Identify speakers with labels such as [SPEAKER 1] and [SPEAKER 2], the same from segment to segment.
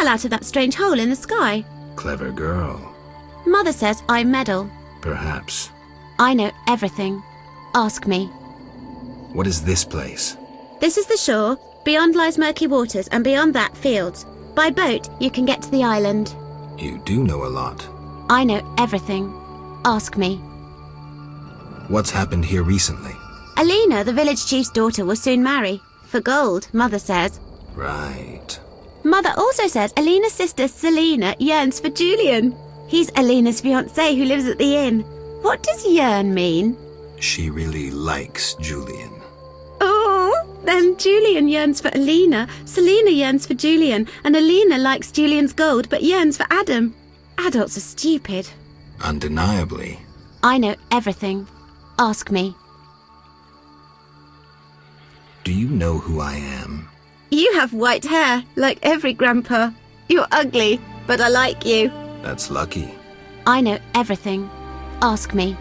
[SPEAKER 1] fell out of that strange hole in the sky.
[SPEAKER 2] Clever girl.
[SPEAKER 1] Mother says I meddle.
[SPEAKER 2] Perhaps.
[SPEAKER 1] I know everything. Ask me.
[SPEAKER 2] What is this place?
[SPEAKER 1] This is the shore. Beyond lies murky waters, and beyond that, fields. By boat, you can get to the island.
[SPEAKER 2] You do know a lot.
[SPEAKER 1] I know everything. Ask me.
[SPEAKER 2] What's happened here recently?
[SPEAKER 1] Alina, the village chief's daughter, will soon marry. For gold, Mother says.
[SPEAKER 2] Right.
[SPEAKER 1] Mother also says Alina's sister, Selena, yearns for Julian. He's Alina's fiancé who lives at the inn. What does yearn mean?
[SPEAKER 2] She really likes Julian.
[SPEAKER 1] Oh, then Julian yearns for Alina, Selena yearns for Julian, and Alina likes Julian's gold but yearns for Adam. Adults are stupid.
[SPEAKER 2] Undeniably.
[SPEAKER 1] I know everything. Ask me.
[SPEAKER 2] Do you know who I am?
[SPEAKER 1] You have white hair, like every grandpa. You're ugly, but I like you.
[SPEAKER 2] That's lucky.
[SPEAKER 1] I know everything. Ask me.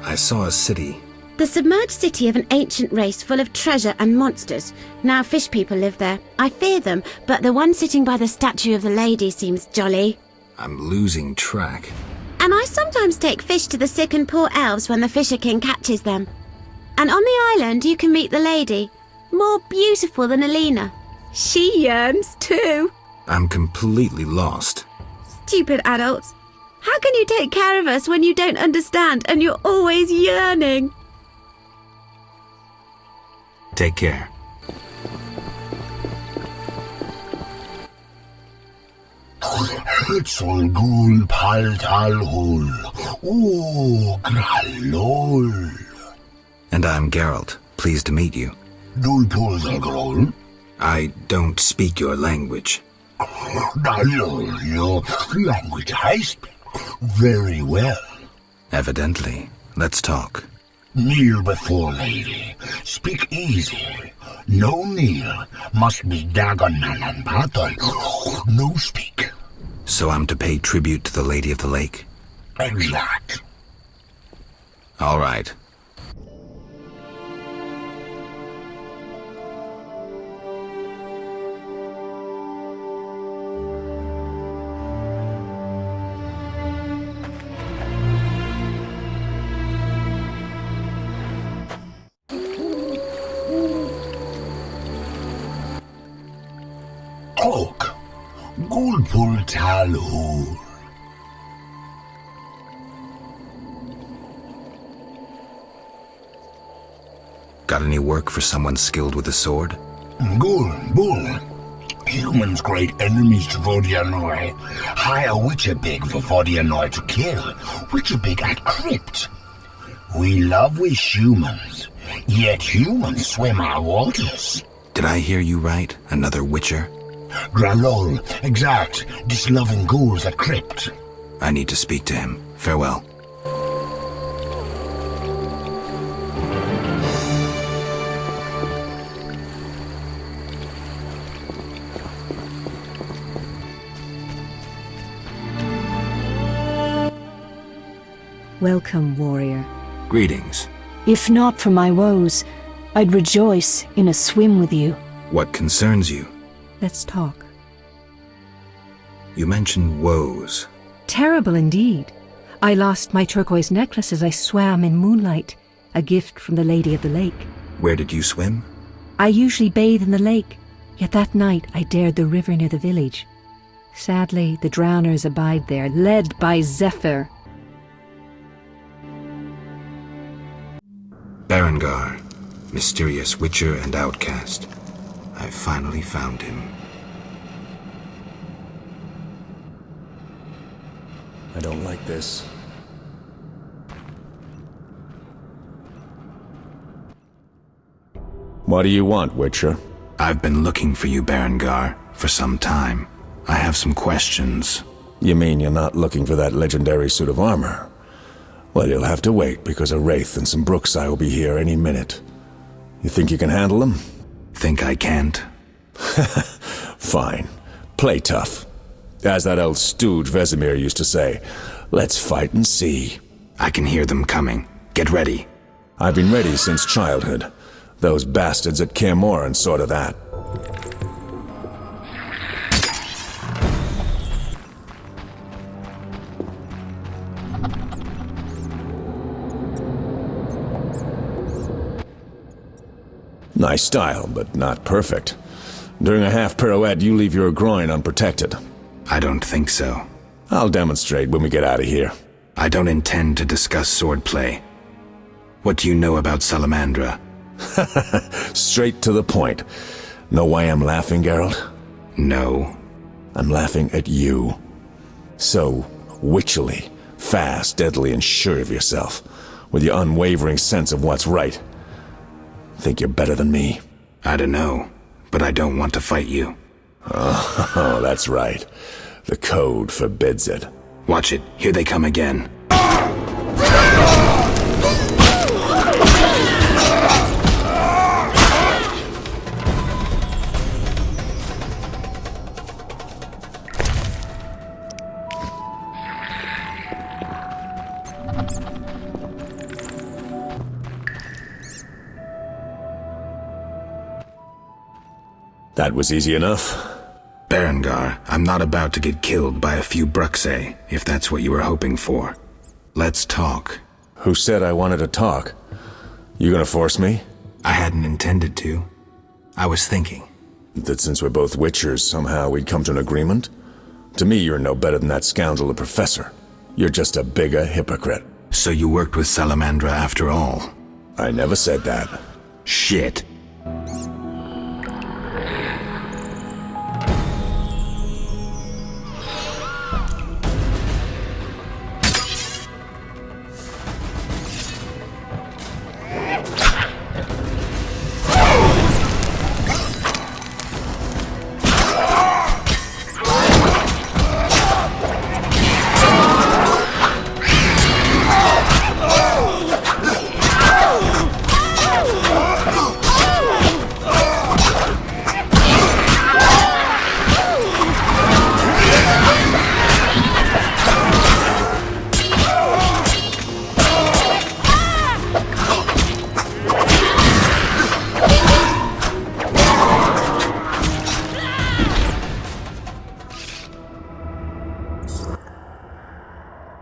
[SPEAKER 2] I saw a city.
[SPEAKER 1] The submerged city of an ancient race full of treasure and monsters. Now fish people live there. I fear them, but the one sitting by the statue of the lady seems jolly.
[SPEAKER 2] I'm losing track.
[SPEAKER 1] And I sometimes take fish to the sick and poor elves when the Fisher King catches them. And on the island you can meet the lady, more beautiful than Alina. She yearns too.
[SPEAKER 2] I'm completely lost.
[SPEAKER 1] Stupid adults. How can you take care of us when you don't understand and you're always yearning?
[SPEAKER 2] Take care.
[SPEAKER 3] Hetzel gul paltal hul. Oh, gralol.
[SPEAKER 2] And I'm Geralt. Pleased to meet you.
[SPEAKER 3] Dul polzal grol.
[SPEAKER 2] I don't speak your language.
[SPEAKER 3] Dalol, your language I speak very well.
[SPEAKER 2] Evidently. Let's talk.
[SPEAKER 3] Kneel before lady. Speak easy. No kneel. Must be dagonalan battle. No speak.
[SPEAKER 2] So I'm to pay tribute to the Lady of the Lake?
[SPEAKER 3] Exact.
[SPEAKER 2] All right.
[SPEAKER 3] Oak. Gulpul talhul.
[SPEAKER 2] Got any work for someone skilled with a sword?
[SPEAKER 3] Gul, bull. Humans great enemies to Vodyanoy. Hire Witcherbig for Vodyanoy to kill. Witcherbig at crypt. We love wish humans, yet humans swim our waters.
[SPEAKER 2] Did I hear you right? Another Witcher?
[SPEAKER 3] Gralol, exact. Disloving ghouls at crypt.
[SPEAKER 2] I need to speak to him. Farewell.
[SPEAKER 4] Welcome, warrior.
[SPEAKER 2] Greetings.
[SPEAKER 4] If not for my woes, I'd rejoice in a swim with you.
[SPEAKER 2] What concerns you?
[SPEAKER 4] Let's talk.
[SPEAKER 2] You mentioned woes.
[SPEAKER 4] Terrible indeed. I lost my turquoise necklace as I swam in moonlight, a gift from the Lady of the Lake.
[SPEAKER 2] Where did you swim?
[SPEAKER 4] I usually bathe in the lake, yet that night I dared the river near the village. Sadly, the drowners abide there, led by Zephyr.
[SPEAKER 2] Berengar, mysterious witcher and outcast. I finally found him.
[SPEAKER 5] I don't like this. What do you want, Witcher?
[SPEAKER 2] I've been looking for you, Berengar, for some time. I have some questions.
[SPEAKER 5] You mean you're not looking for that legendary suit of armor? Well, you'll have to wait, because a Wraith and some Brookside will be here any minute. You think you can handle them?
[SPEAKER 2] Think I can't?
[SPEAKER 5] Fine. Play tough. As that old stooge Vesemir used to say, let's fight and see.
[SPEAKER 2] I can hear them coming. Get ready.
[SPEAKER 5] I've been ready since childhood, Those bastards at Kaer Morhen saw to that. Nice style, but not perfect. During a half pirouette, you leave your groin unprotected.
[SPEAKER 2] I don't think so.
[SPEAKER 5] I'll demonstrate when we get out of here.
[SPEAKER 2] I don't intend to discuss swordplay. What do you know about Salamandra?
[SPEAKER 5] Straight to the point. Know why I'm laughing, Geralt?
[SPEAKER 2] No.
[SPEAKER 5] I'm laughing at you. So witchily, fast, deadly, and sure of yourself, with your unwavering sense of what's right. Think you're better than me?
[SPEAKER 2] I don't know, but I don't want to fight you.
[SPEAKER 5] Oh, that's right. The code forbids it.
[SPEAKER 2] Watch it. Here they come again.
[SPEAKER 5] That was easy enough.
[SPEAKER 2] Berengar, I'm not about to get killed by a few Bruxae, if that's what you were hoping for. Let's talk.
[SPEAKER 5] Who said I wanted to talk? You gonna force me?
[SPEAKER 2] I hadn't intended to. I was thinking.
[SPEAKER 5] That since we're both Witchers, somehow we'd come to an agreement? To me, you're no better than that scoundrel the Professor. You're just a bigger hypocrite.
[SPEAKER 2] So you worked with Salamandra after all?
[SPEAKER 5] I never said that.
[SPEAKER 2] Shit.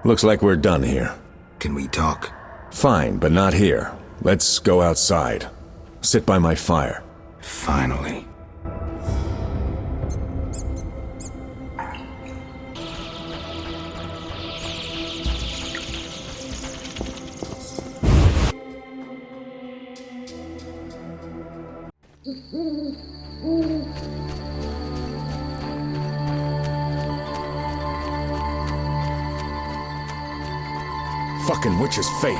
[SPEAKER 5] Looks like we're done here.
[SPEAKER 2] Can we talk?
[SPEAKER 5] Fine, but not here. Let's go outside. Sit by my fire.
[SPEAKER 2] Finally.
[SPEAKER 5] Fucking witch's fate.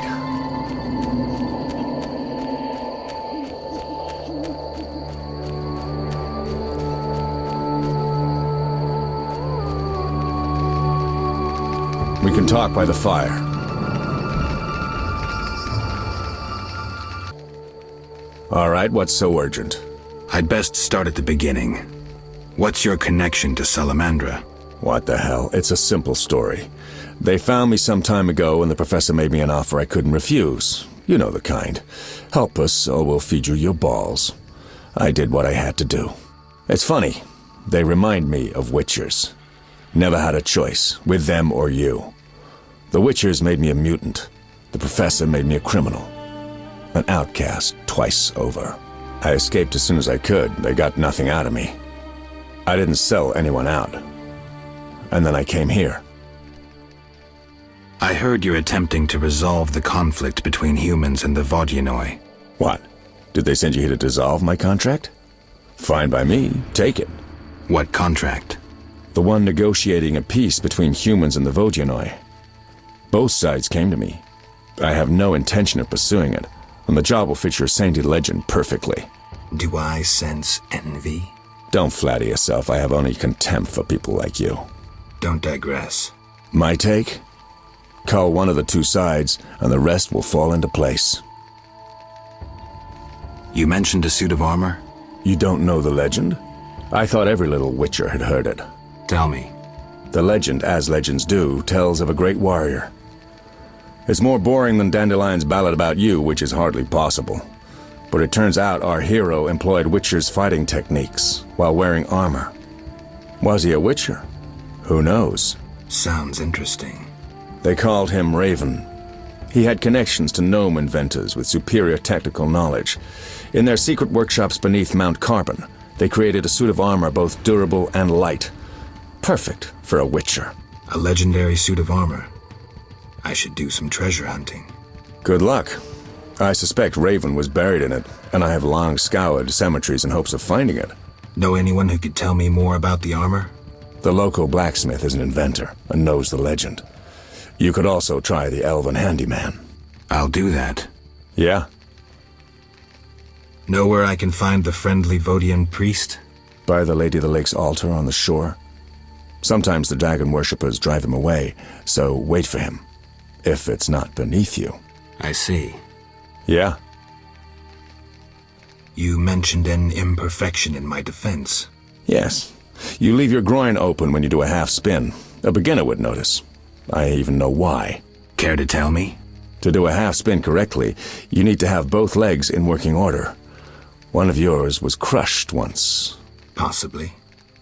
[SPEAKER 5] We can talk by the fire. All right, what's so urgent?
[SPEAKER 2] I'd best start at the beginning. What's your connection to Salamandra?
[SPEAKER 5] What the hell? It's a simple story. They found me some time ago and the professor made me an offer I couldn't refuse. You know the kind. Help us or we'll feed you your balls. I did what I had to do. It's funny. They remind me of Witchers. Never had a choice, with them or you. The Witchers made me a mutant. The professor made me a criminal. An outcast twice over. I escaped as soon as I could. They got nothing out of me. I didn't sell anyone out. And then I came here.
[SPEAKER 2] I heard you're attempting to resolve the conflict between humans and the Vodyanoy.
[SPEAKER 5] What? Did they send you here to dissolve my contract? Fine by me. Take it.
[SPEAKER 2] What contract?
[SPEAKER 5] The one negotiating a peace between humans and the Vodyanoy. Both sides came to me. I have no intention of pursuing it, and the job will fit your sainted legend perfectly.
[SPEAKER 2] Do I sense envy?
[SPEAKER 5] Don't flatter yourself. I have only contempt for people like you.
[SPEAKER 2] Don't digress.
[SPEAKER 5] My take? Cull one of the two sides, and the rest will fall into place.
[SPEAKER 2] You mentioned a suit of armor?
[SPEAKER 5] You don't know the legend? I thought every little Witcher had heard it.
[SPEAKER 2] Tell me.
[SPEAKER 5] The legend, as legends do, tells of a great warrior. It's more boring than Dandelion's ballad about you, which is hardly possible. But it turns out our hero employed Witcher's fighting techniques while wearing armor. Was he a Witcher? Who knows?
[SPEAKER 2] Sounds interesting.
[SPEAKER 5] They called him Raven. He had connections to gnome inventors with superior technical knowledge. In their secret workshops beneath Mount Carbon, they created a suit of armor both durable and light. Perfect for a Witcher.
[SPEAKER 2] A legendary suit of armor. I should do some treasure hunting.
[SPEAKER 5] Good luck. I suspect Raven was buried in it, and I have long scoured cemeteries in hopes of finding it.
[SPEAKER 2] Know anyone who could tell me more about the armor?
[SPEAKER 5] The local blacksmith is an inventor and knows the legend. You could also try the elven handyman.
[SPEAKER 2] I'll do that.
[SPEAKER 5] Yeah?
[SPEAKER 2] Know where I can find the friendly Vodian priest?
[SPEAKER 5] By the Lady of the Lake's altar on the shore. Sometimes the dragon worshippers drive him away, so wait for him. If it's not beneath you.
[SPEAKER 2] I see.
[SPEAKER 5] Yeah?
[SPEAKER 2] You mentioned an imperfection in my defense.
[SPEAKER 5] Yes. You leave your groin open when you do a half spin. A beginner would notice. I even know why.
[SPEAKER 2] Care to tell me?
[SPEAKER 5] To do a half spin correctly, you need to have both legs in working order. One of yours was crushed once.
[SPEAKER 2] Possibly.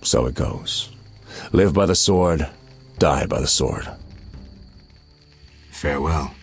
[SPEAKER 5] So it goes. Live by the sword, die by the sword.
[SPEAKER 2] Farewell.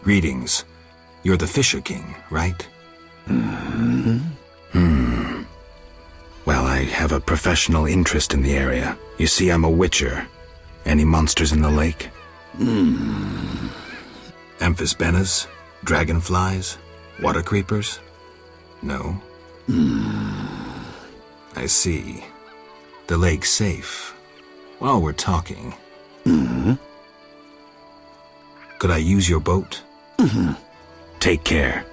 [SPEAKER 2] Greetings. You're the Fisher King, right? Well, I have a professional interest in the area. You see, I'm a witcher. Any monsters in the lake? Amphisbaenas? Dragonflies? Water creepers? No? I see. The lake's safe. While we're talking. Could I use your boat? Take care.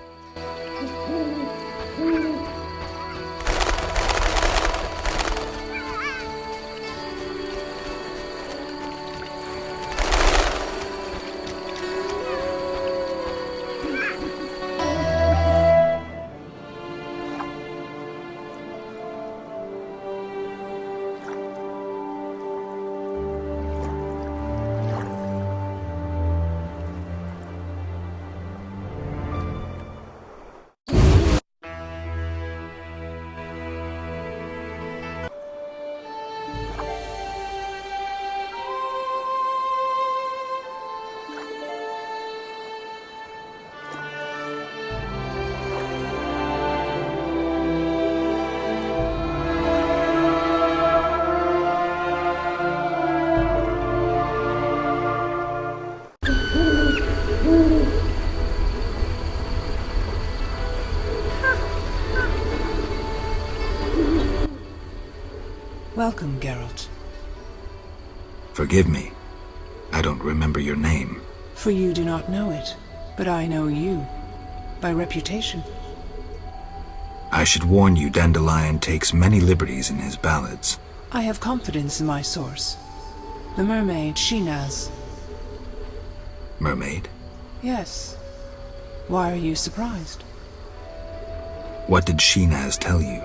[SPEAKER 6] Welcome, Geralt.
[SPEAKER 2] Forgive me. I don't remember your name.
[SPEAKER 6] For you do not know it, but I know you. By reputation.
[SPEAKER 2] I should warn you, Dandelion takes many liberties in his ballads.
[SPEAKER 6] I have confidence in my source. The mermaid, Shinaz.
[SPEAKER 2] Mermaid?
[SPEAKER 6] Yes. Why are you surprised?
[SPEAKER 2] What did Shinaz tell you?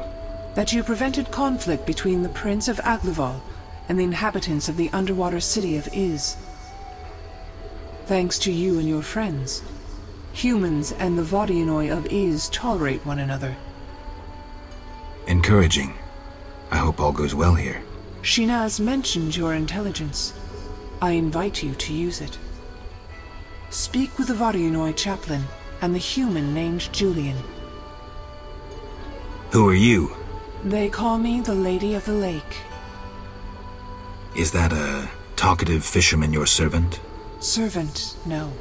[SPEAKER 6] That you prevented conflict between the Prince of Agluval and the inhabitants of the underwater city of Iz. Thanks to you and your friends, humans and the Vodyanoy of Iz tolerate one another.
[SPEAKER 2] Encouraging. I hope all goes well here.
[SPEAKER 6] Shinaz mentioned your intelligence. I invite you to use it. Speak with the Vodyanoy chaplain and the human named Julian.
[SPEAKER 2] Who are you?
[SPEAKER 6] They call me the Lady of the Lake.
[SPEAKER 2] Is that a talkative fisherman your servant?
[SPEAKER 6] Servant, no.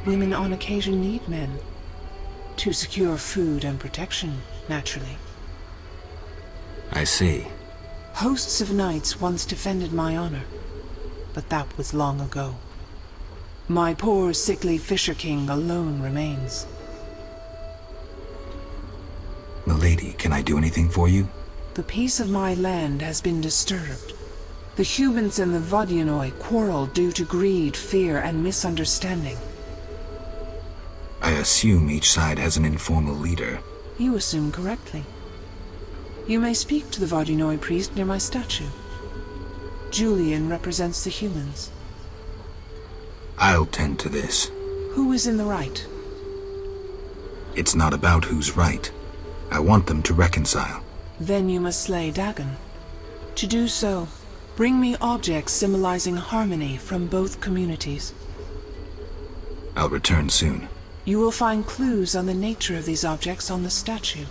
[SPEAKER 6] Women on occasion need men. To secure food and protection, naturally.
[SPEAKER 2] I see.
[SPEAKER 6] Hosts of knights once defended my honor. but that was long ago. My poor, sickly Fisher King alone remains.
[SPEAKER 2] Milady, can I do anything for you?
[SPEAKER 6] The peace of my land has been disturbed. The humans and the Vodyanoy quarrel due to greed, fear, and misunderstanding.
[SPEAKER 2] I assume each side has an informal leader.
[SPEAKER 6] You assume correctly. You may speak to the Vodyanoy priest near my statue. Julian represents the humans.
[SPEAKER 2] I'll tend to this.
[SPEAKER 6] Who is in the right?
[SPEAKER 2] It's not about who's right. I want them to reconcile.
[SPEAKER 6] Then you must slay Dagon. To do so, bring me objects symbolizing harmony from both communities.
[SPEAKER 2] I'll return soon.
[SPEAKER 6] You will find clues on the nature of these objects on the statue.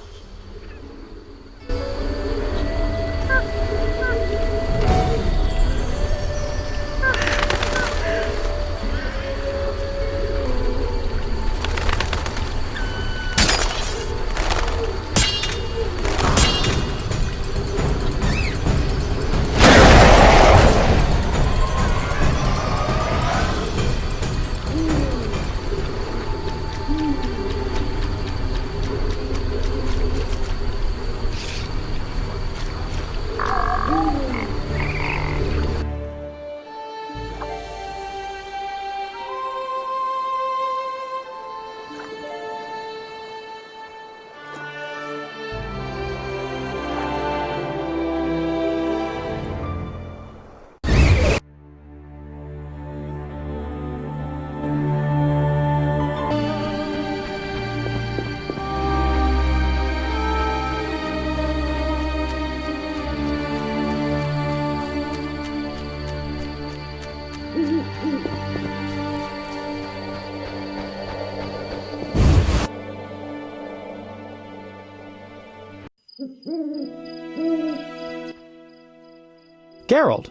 [SPEAKER 7] Geralt,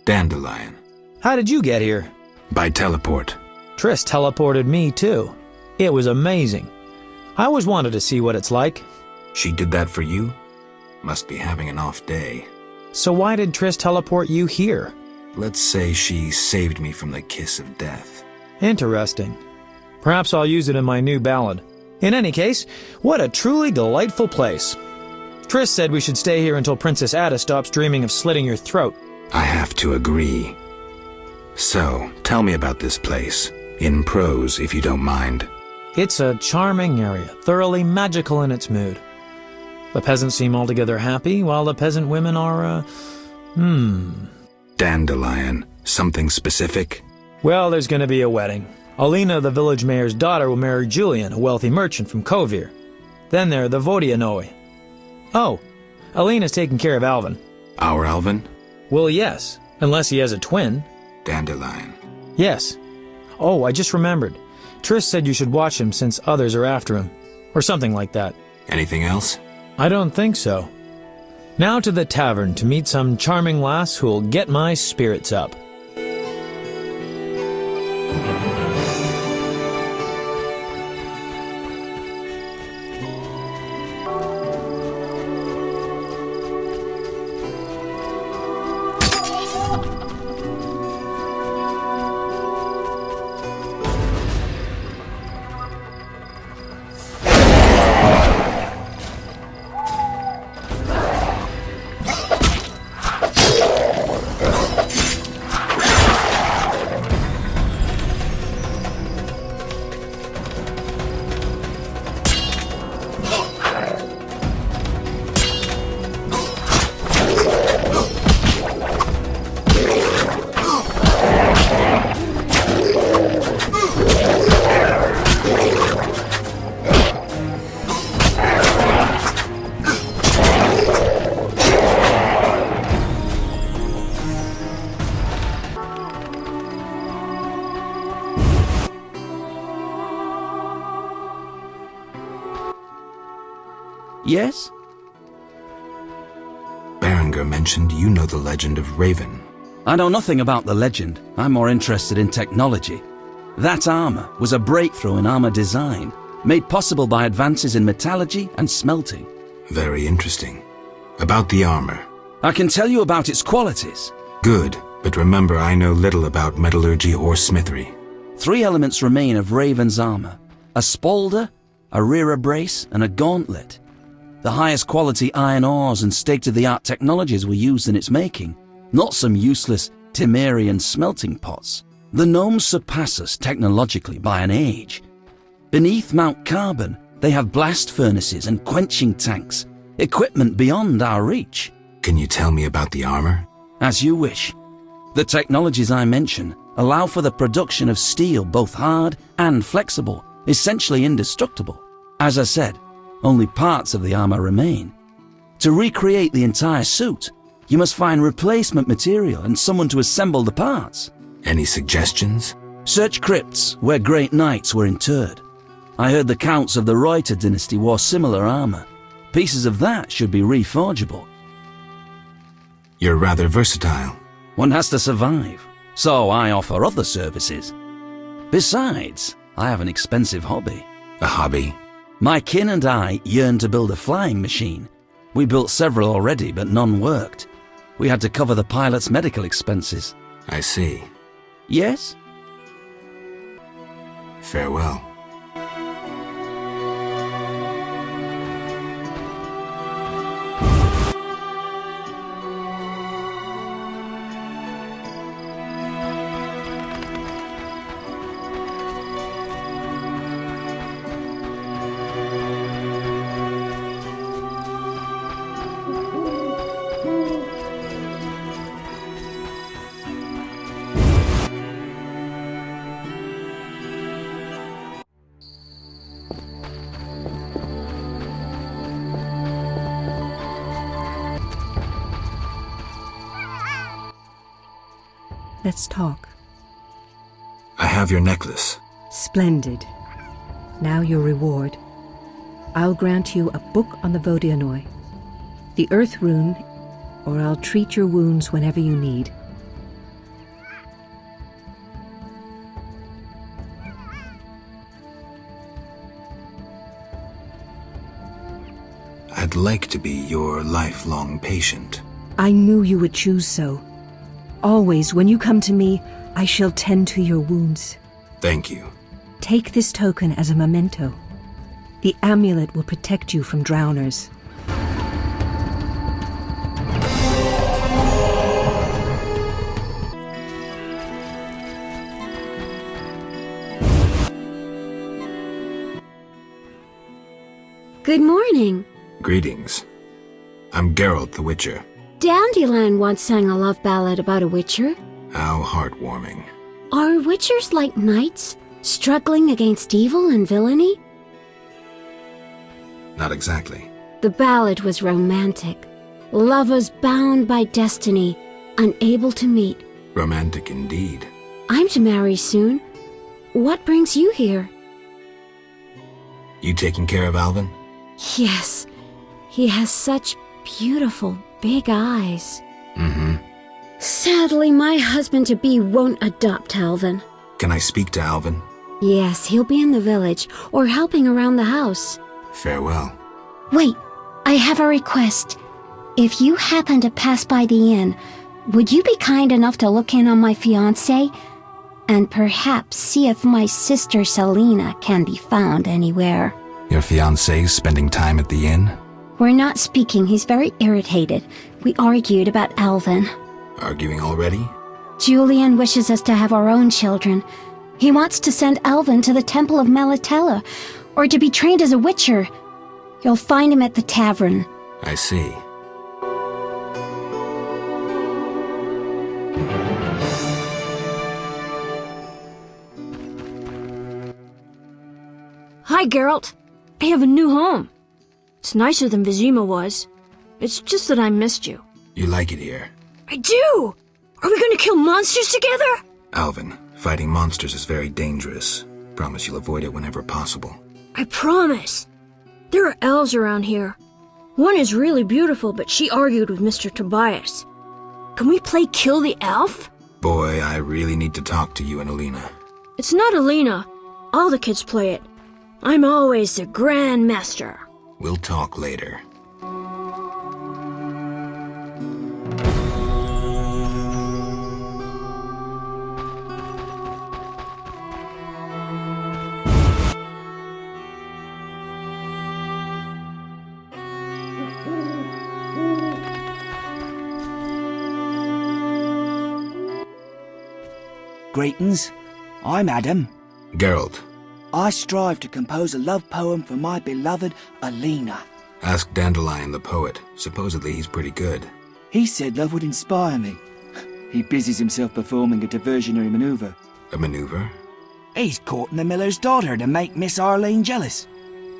[SPEAKER 2] Dandelion.
[SPEAKER 7] how did you get here?
[SPEAKER 2] By teleport.
[SPEAKER 7] Triss teleported me too. It was amazing. I always wanted to see what it's like.
[SPEAKER 2] She did that for you? Must be having an off day.
[SPEAKER 7] So why did Triss teleport you here?
[SPEAKER 2] Let's say she saved me from the kiss of death.
[SPEAKER 7] Interesting. Perhaps I'll use it in my new ballad. In any case, what a truly delightful place. Triss said we should stay here until Princess Ada stops dreaming of slitting your throat.
[SPEAKER 2] I have to agree. So, tell me about this place. In prose, if you don't mind.
[SPEAKER 7] It's a charming area, thoroughly magical in its mood. The peasants seem altogether happy, while the peasant women are,
[SPEAKER 2] Dandelion. Something specific?
[SPEAKER 7] Well, there's going to be a wedding. Alina, the village mayor's daughter, will marry Julian, a wealthy merchant from Kovir. Then there are the Vodyanoy. Oh, Alina's taking care of Alvin.
[SPEAKER 2] Our Alvin?
[SPEAKER 7] Well, yes, unless he has a twin.
[SPEAKER 2] Dandelion.
[SPEAKER 7] Yes. Oh, I just remembered. Triss said you should watch him since others are after him. Or something like that.
[SPEAKER 2] Anything else?
[SPEAKER 7] I don't think so. Now to the tavern to meet some charming lass who'll get my spirits up.
[SPEAKER 8] Yes?
[SPEAKER 2] Berenger mentioned you know the legend of Raven.
[SPEAKER 8] I know nothing about the legend. I'm more interested in technology. That armor was a breakthrough in armor design, made possible by advances in metallurgy and smelting.
[SPEAKER 2] Very interesting. About the armor.
[SPEAKER 8] I can tell you about its qualities.
[SPEAKER 2] Good, But remember, I know little about metallurgy or smithery.
[SPEAKER 8] 3 elements remain of Raven's armor: a spalder, a rear brace, and a gauntlet. The highest quality iron ores and state-of-the-art technologies were used in its making, not some useless Temerian smelting pots. The gnomes surpass us technologically by an age. Beneath Mount Carbon, they have blast furnaces and quenching tanks, equipment beyond our reach.
[SPEAKER 2] Can you tell me about the armor?
[SPEAKER 8] As you wish. The technologies I mention allow for the production of steel both hard and flexible, essentially indestructible. As I said, only parts of the armor remain. To recreate the entire suit, you must find replacement material and someone to assemble the parts.
[SPEAKER 2] Any suggestions?
[SPEAKER 8] Search crypts where great knights were interred. I heard the counts of the Reuter dynasty wore similar armor. Pieces of that should be reforgeable.
[SPEAKER 2] You're rather versatile.
[SPEAKER 8] One has to survive, so I offer other services. Besides, I have an expensive hobby.
[SPEAKER 2] A hobby?
[SPEAKER 8] My kin and I yearned to build a flying machine. We built several already, but none worked. We had to cover the pilot's medical expenses.
[SPEAKER 2] I see.
[SPEAKER 8] Yes?
[SPEAKER 2] Farewell.
[SPEAKER 4] Let's talk.
[SPEAKER 2] I have your necklace.
[SPEAKER 4] Splendid. Now your reward. I'll grant you a book on the Vodyanoy, the Earth Rune, or I'll treat your wounds whenever you need.
[SPEAKER 2] I'd like to be your lifelong patient.
[SPEAKER 4] I knew you would choose so. Always, when you come to me, I shall tend to your wounds.
[SPEAKER 2] Thank you.
[SPEAKER 4] Take this token as a memento. The amulet will protect you from drowners.
[SPEAKER 1] Good morning.
[SPEAKER 2] Greetings. I'm Geralt the Witcher.
[SPEAKER 1] Dandelion once sang a love ballad about a witcher.
[SPEAKER 2] How heartwarming.
[SPEAKER 1] Are witchers like knights, struggling against evil and villainy?
[SPEAKER 2] Not exactly.
[SPEAKER 1] The ballad was romantic. Lovers bound by destiny, unable to meet.
[SPEAKER 2] Romantic indeed.
[SPEAKER 1] I'm to marry soon. What brings you here?
[SPEAKER 2] You taking care of Alvin?
[SPEAKER 1] Yes. He has such beautiful big eyes.
[SPEAKER 2] Mm-hmm.
[SPEAKER 1] Sadly, my husband-to-be won't adopt Alvin.
[SPEAKER 2] Can I speak to Alvin?
[SPEAKER 1] Yes, he'll be in the village, or helping around the house.
[SPEAKER 2] Farewell.
[SPEAKER 1] Wait, I have a request. If you happen to pass by the inn, would you be kind enough to look in on my fiancé? And perhaps see if my sister Selena can be found anywhere.
[SPEAKER 2] Your fiancé's spending time at the inn?
[SPEAKER 1] We're not speaking. He's very irritated. We argued about Alvin.
[SPEAKER 2] Arguing already?
[SPEAKER 1] Julian wishes us to have our own children. He wants to send Alvin to the Temple of Melitella, or to be trained as a witcher. You'll find him at the tavern.
[SPEAKER 2] I see.
[SPEAKER 9] Hi, Geralt. I have a new home. It's nicer than Vizima was. It's just that I missed you.
[SPEAKER 2] You like it here?
[SPEAKER 9] I do! Are we gonna kill monsters together?
[SPEAKER 2] Alvin, fighting monsters is very dangerous. Promise you'll avoid it whenever possible.
[SPEAKER 9] I promise. There are elves around here. One is really beautiful, but she argued with Mr. Tobias. Can we play Kill the Elf?
[SPEAKER 2] Boy, I really need to talk to you and Alina.
[SPEAKER 9] It's not Alina. All the kids play it. I'm always the Grand Master.
[SPEAKER 2] We'll talk later.
[SPEAKER 10] Greetings. I'm Adam.
[SPEAKER 2] Geralt.
[SPEAKER 10] I strive to compose a love poem for my beloved Alina.
[SPEAKER 2] Ask Dandelion the poet. Supposedly he's pretty good.
[SPEAKER 10] He said love would inspire me. He busies himself performing a diversionary maneuver.
[SPEAKER 2] A maneuver?
[SPEAKER 10] He's courting the miller's daughter to make Miss Arlene jealous.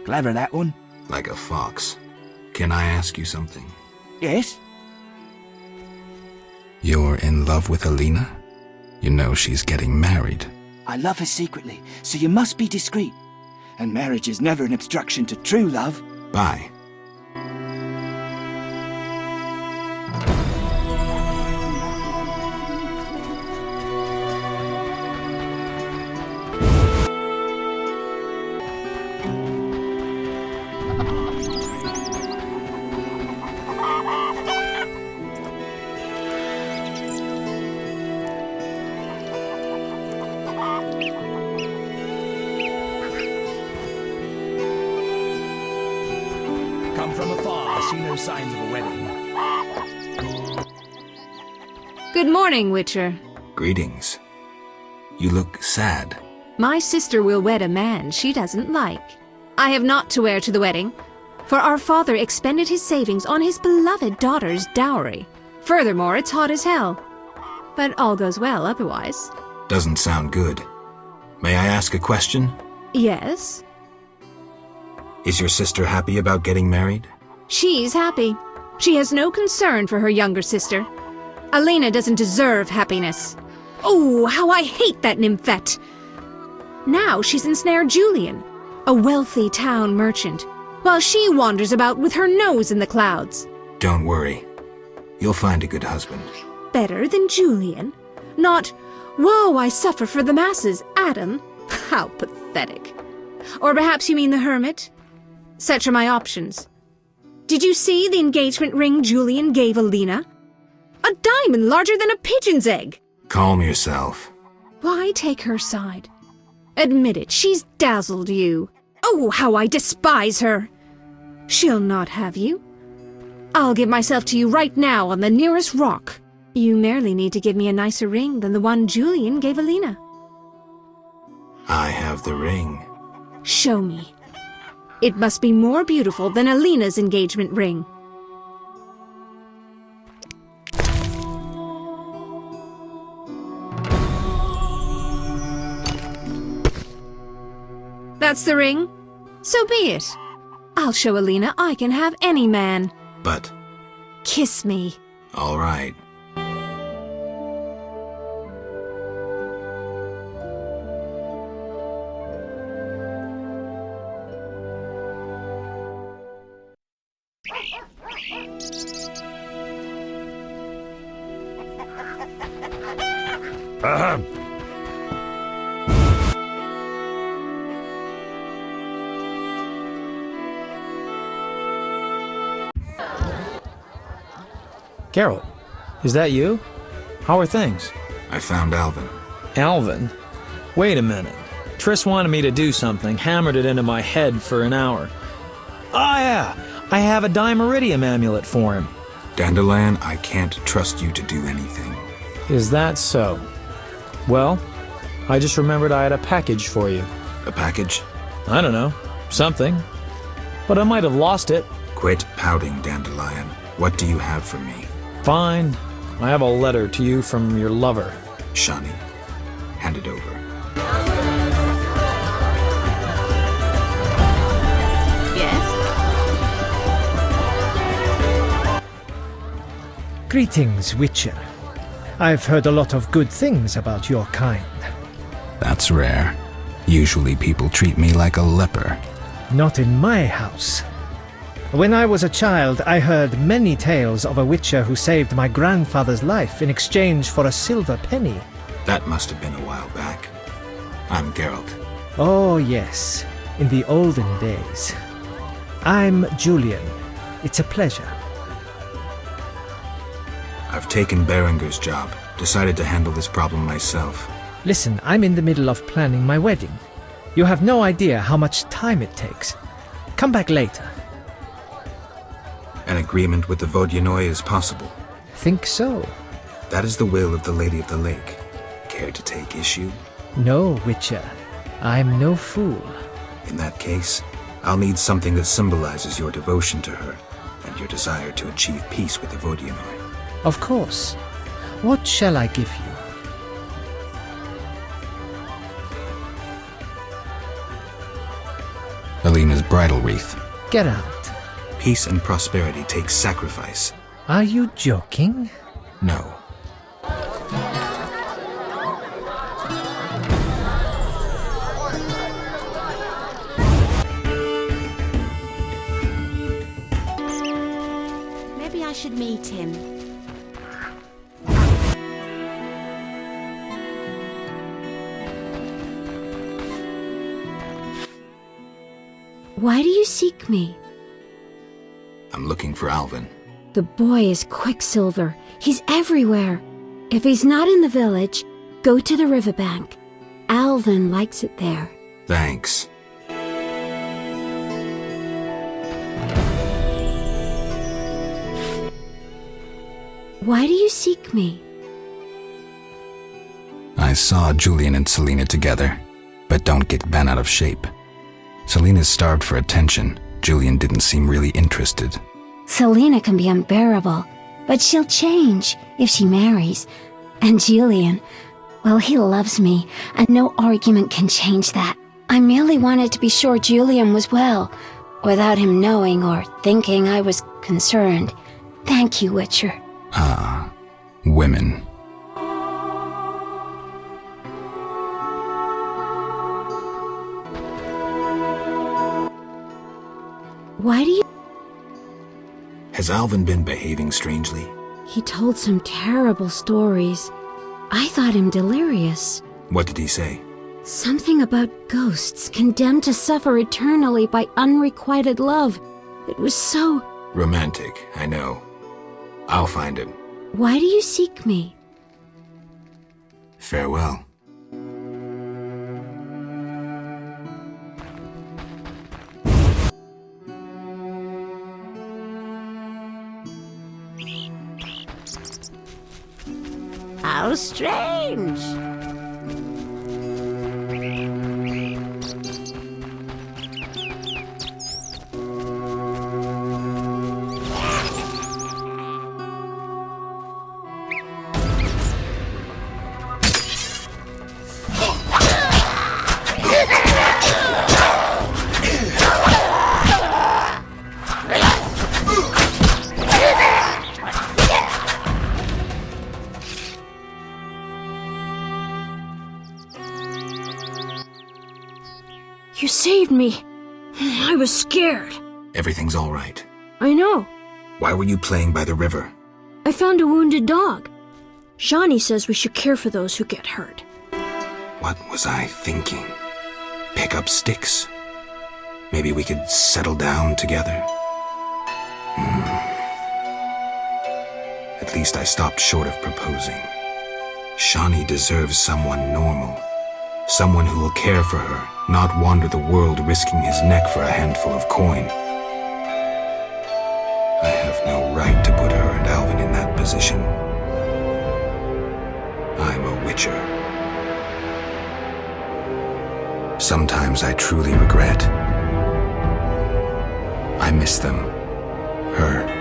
[SPEAKER 10] Clever, that one.
[SPEAKER 2] Like a fox. Can I ask you something?
[SPEAKER 10] Yes?
[SPEAKER 2] You're in love with Alina? You know she's getting married.
[SPEAKER 10] I love her secretly, so you must be discreet. And marriage is never an obstruction to true love.
[SPEAKER 2] Bye.
[SPEAKER 11] Come from afar, I see no signs of a wedding.
[SPEAKER 12] Good morning, Witcher.
[SPEAKER 2] Greetings. You look sad.
[SPEAKER 12] My sister will wed a man she doesn't like. I have naught to wear to the wedding, for our father expended his savings on his beloved daughter's dowry. Furthermore, it's hot as hell. But all goes well otherwise.
[SPEAKER 2] Doesn't sound good. May I ask a question?
[SPEAKER 12] Yes?
[SPEAKER 2] Is your sister happy about getting married?
[SPEAKER 12] She's happy. She has no concern for her younger sister. Alina doesn't deserve happiness. Oh, how I hate that nymphette! Now she's ensnared Julian, a wealthy town merchant, while she wanders about with her nose in the clouds.
[SPEAKER 2] Don't worry. You'll find a good husband.
[SPEAKER 12] Better than Julian? Not, woe, I suffer for the masses, Adam? How pathetic. Or perhaps you mean the hermit? Such are my options. Did you see the engagement ring Julian gave Alina? A diamond larger than a pigeon's egg!
[SPEAKER 2] Calm yourself.
[SPEAKER 12] Why take her side? Admit it, she's dazzled you. Oh, how I despise her! She'll not have you. I'll give myself to you right now on the nearest rock. You merely need to give me a nicer ring than the one Julian gave Alina.
[SPEAKER 2] I have the ring.
[SPEAKER 12] Show me. It must be more beautiful than Alina's engagement ring. That's the ring? So be it. I'll show Alina I can have any man.
[SPEAKER 2] But...
[SPEAKER 12] Kiss me.
[SPEAKER 2] All right.
[SPEAKER 7] Geralt, is that you? How are things?
[SPEAKER 2] I found Alvin.
[SPEAKER 7] Alvin? Wait a minute. Triss wanted me to do something, hammered it into my head for an hour. Oh yeah, I have a Dimeridium amulet for him.
[SPEAKER 2] Dandelion, I can't trust you to do anything.
[SPEAKER 7] Is that so? Well, I just remembered I had a package for you.
[SPEAKER 2] A package?
[SPEAKER 7] I don't know. Something. But I might have lost it.
[SPEAKER 2] Quit pouting, Dandelion. What do you have for me?
[SPEAKER 7] Fine. I have a letter to you from your lover.
[SPEAKER 2] Shani, hand it over.
[SPEAKER 1] Yes?
[SPEAKER 13] Greetings, Witcher. I've heard a lot of good things about your kind.
[SPEAKER 2] That's rare. Usually people treat me like a leper.
[SPEAKER 13] Not in my house. When I was a child, I heard many tales of a witcher who saved my grandfather's life in exchange for a silver penny.
[SPEAKER 2] That must have been a while back. I'm Geralt.
[SPEAKER 13] Oh, yes. In the olden days. I'm Julian. It's a pleasure.
[SPEAKER 2] I've taken Berenger's job. Decided to handle this problem myself.
[SPEAKER 13] Listen, I'm in the middle of planning my wedding. You have no idea how much time it takes. Come back later.
[SPEAKER 2] An agreement with the Vodyanoy is possible.
[SPEAKER 13] Think so?
[SPEAKER 2] That is the will of the Lady of the Lake. care to take issue?
[SPEAKER 13] No, Witcher. I'm no fool.
[SPEAKER 2] In that case, I'll need something that symbolizes your devotion to her and your desire to achieve peace with the Vodyanoy.
[SPEAKER 13] Of course. What shall I give you?
[SPEAKER 2] Alina's bridal wreath.
[SPEAKER 13] Get out.
[SPEAKER 2] Peace and prosperity take sacrifice.
[SPEAKER 13] Are you joking?
[SPEAKER 2] No.
[SPEAKER 1] Maybe I should meet him. Why do you seek me?
[SPEAKER 2] I'm looking for Alvin.
[SPEAKER 1] The boy is Quicksilver. He's everywhere. If he's not in the village, go to the riverbank. Alvin likes it there.
[SPEAKER 2] Thanks.
[SPEAKER 1] Why do you seek me?
[SPEAKER 2] I saw Julian and Selena together, but don't get bent out of shape. Selena's starved for attention. Julian didn't seem really interested.
[SPEAKER 1] Selena can be unbearable, but she'll change if she marries. And Julian, well, he loves me, and no argument can change that. I merely wanted to be sure Julian was well, without him knowing or thinking I was concerned. Thank you, Witcher.
[SPEAKER 2] Ah, women.
[SPEAKER 1] Why do you...
[SPEAKER 2] Has Alvin been behaving strangely?
[SPEAKER 1] He told some terrible stories. I thought him delirious.
[SPEAKER 2] What did he say?
[SPEAKER 1] Something about ghosts condemned to suffer eternally by unrequited love. It was so...
[SPEAKER 2] Romantic, I know. I'll find him.
[SPEAKER 1] Why do you seek me?
[SPEAKER 2] Farewell.
[SPEAKER 1] How strange.
[SPEAKER 9] You saved me. I was scared.
[SPEAKER 2] Everything's all right.
[SPEAKER 9] I know.
[SPEAKER 2] Why were you playing by the river?
[SPEAKER 9] I found a wounded dog. Shani says we should care for those who get hurt.
[SPEAKER 2] What was I thinking? Pick up sticks? Maybe we could settle down together? At least I stopped short of proposing. Shani deserves someone normal. Someone who will care for her, not wander the world risking his neck for a handful of coin. I have no right to put her and Alvin in that position. I'm a witcher. Sometimes I truly regret. I miss them. Her.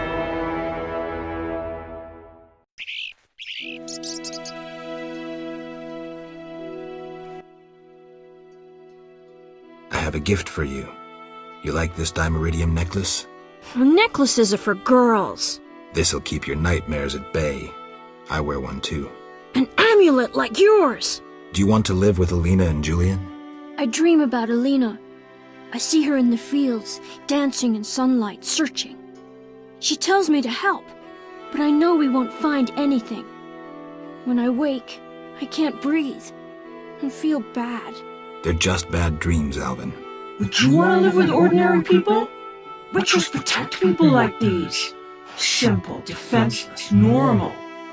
[SPEAKER 2] I have a gift for you. You like this dimeridium necklace?
[SPEAKER 9] Necklaces are for girls.
[SPEAKER 2] This'll keep your nightmares at bay. I wear one too.
[SPEAKER 9] An amulet like yours.
[SPEAKER 2] Do you want to live with Alina and Julian?
[SPEAKER 9] I dream about Alina. I see her in the fields, dancing in sunlight, searching. She tells me to help, but I know we won't find anything. When I wake, I can't breathe and feel bad.
[SPEAKER 2] They're just bad dreams, Alvin.
[SPEAKER 14] Would you want to live with ordinary people? Witchers protect people like these. Simple, defenseless, normal.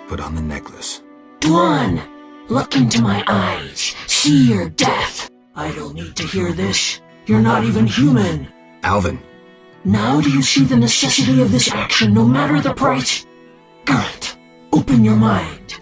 [SPEAKER 2] Put on the necklace.
[SPEAKER 14] Dwan, look into my eyes. See your death. I don't need to hear this. You're not even human.
[SPEAKER 2] Alvin.
[SPEAKER 14] Now do you see the necessity of this action, no matter the price? Garrett, open your mind.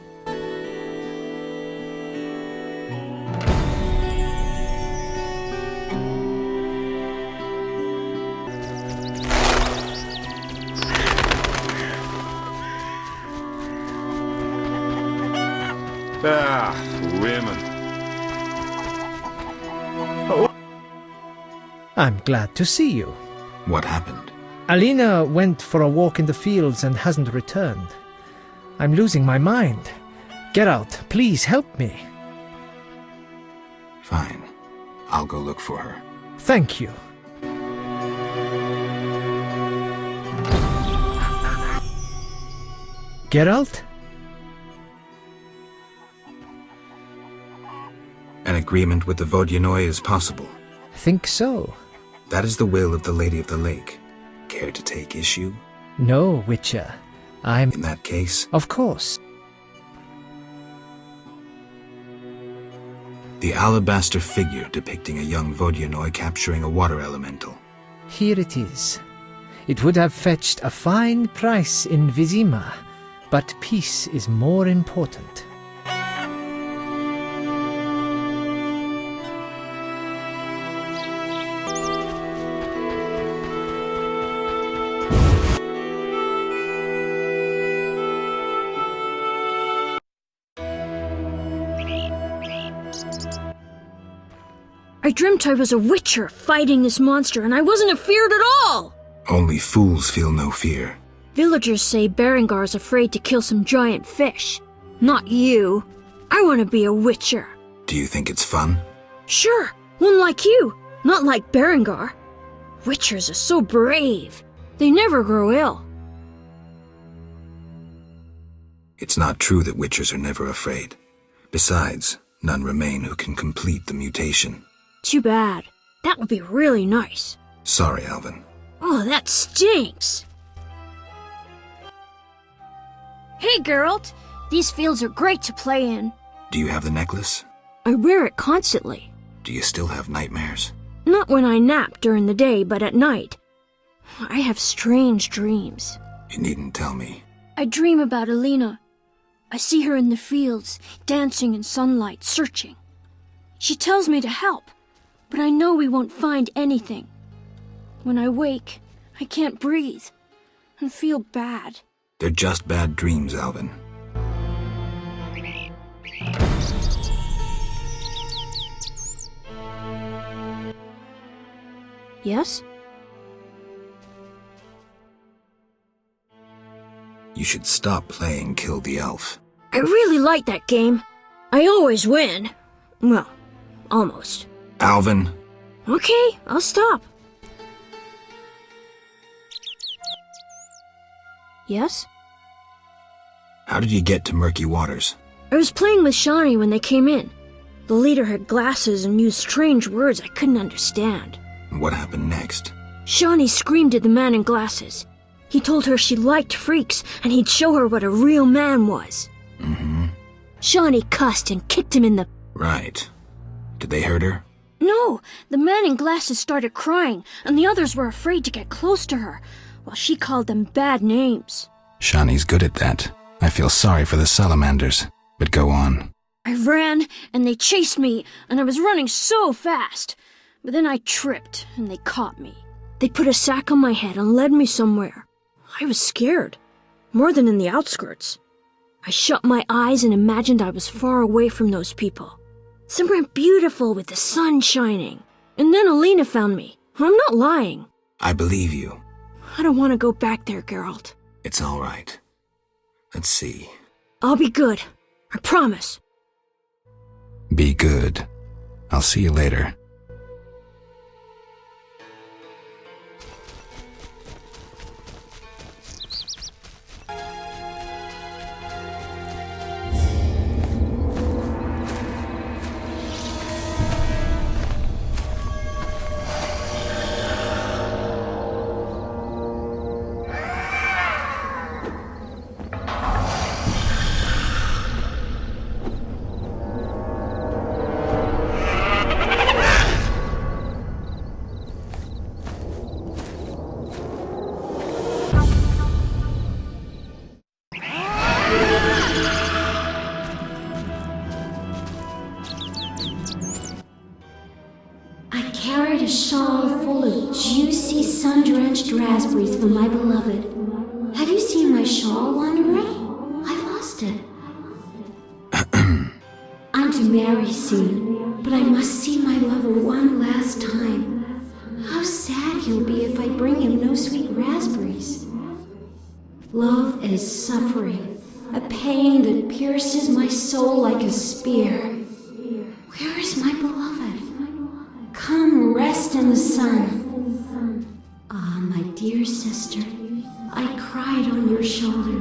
[SPEAKER 13] I'm glad to see you.
[SPEAKER 2] What happened?
[SPEAKER 13] Alina went for a walk in the fields and hasn't returned. I'm losing my mind. Geralt, please help me.
[SPEAKER 2] Fine. I'll go look for her.
[SPEAKER 13] Thank you. Geralt?
[SPEAKER 2] An agreement with the Vodyanoy is possible.
[SPEAKER 13] Think so.
[SPEAKER 2] That is the will of the Lady of the Lake. Care to take issue?
[SPEAKER 13] No, Witcher.
[SPEAKER 2] In that case?
[SPEAKER 13] Of course.
[SPEAKER 2] The alabaster figure depicting a young Vodyanoy capturing a water elemental.
[SPEAKER 13] Here it is. It would have fetched a fine price in Vizima, but peace is more important.
[SPEAKER 9] I dreamt I was a witcher fighting this monster, and I wasn't afeared at all!
[SPEAKER 2] Only fools feel no fear.
[SPEAKER 9] Villagers say Berengar's afraid to kill some giant fish. Not you. I want to be a witcher.
[SPEAKER 2] Do you think it's fun?
[SPEAKER 9] Sure, one like you, not like Berengar. Witchers are so brave. They never grow ill.
[SPEAKER 2] It's not true that witchers are never afraid. Besides, none remain who can complete the mutation.
[SPEAKER 9] Too bad. That would be really nice.
[SPEAKER 2] Sorry, Alvin.
[SPEAKER 9] Oh, that stinks. Hey, Geralt. These fields are great to play in.
[SPEAKER 2] Do you have the necklace?
[SPEAKER 9] I wear it constantly.
[SPEAKER 2] Do you still have nightmares?
[SPEAKER 9] Not when I nap during the day, but at night. I have strange dreams.
[SPEAKER 2] You needn't tell me.
[SPEAKER 9] I dream about Alina. I see her in the fields, dancing in sunlight, searching. She tells me to help, but I know we won't find anything. When I wake, I can't breathe and feel bad.
[SPEAKER 2] They're just bad dreams, Alvin.
[SPEAKER 9] Yes?
[SPEAKER 2] You should stop playing Kill the Elf.
[SPEAKER 9] I really like that game. I always win. Well, almost.
[SPEAKER 2] Alvin!
[SPEAKER 9] Okay, I'll stop. Yes?
[SPEAKER 2] How did you get to Murky Waters?
[SPEAKER 9] I was playing with Shani when they came in. The leader had glasses and used strange words I couldn't understand.
[SPEAKER 2] What happened next?
[SPEAKER 9] Shani screamed at the man in glasses. He told her she liked freaks, and he'd show her what a real man was.
[SPEAKER 2] Mm-hmm.
[SPEAKER 9] Shani cussed and kicked him in the...
[SPEAKER 2] Right. Did they hurt her?
[SPEAKER 9] No, the man in glasses started crying, and the others were afraid to get close to her, while she called them bad names.
[SPEAKER 2] Shani's good at that. I feel sorry for the salamanders, but go on.
[SPEAKER 9] I ran, and they chased me, and I was running so fast. But then I tripped, and they caught me. They put a sack on my head and led me somewhere. I was scared, more than in the outskirts. I shut my eyes and imagined I was far away from those people. Somewhere beautiful with the sun shining. And then Alina found me. I'm not lying.
[SPEAKER 2] I believe you.
[SPEAKER 9] I don't want to go back there, Geralt.
[SPEAKER 2] It's all right. Let's see.
[SPEAKER 9] I'll be good. I promise.
[SPEAKER 2] Be good. I'll see you later.
[SPEAKER 15] carried a shawl full of juicy, sun-drenched raspberries for my beloved. Have you seen my shawl, Wanderer? I lost it. I'm to marry soon, but I must see my lover one last time. How sad he'll be if I bring him no sweet raspberries. Love is suffering, a pain that pierces my soul like a spear. Where is my beloved? Come rest in the sun. Ah, my dear sister, I cried on your shoulder.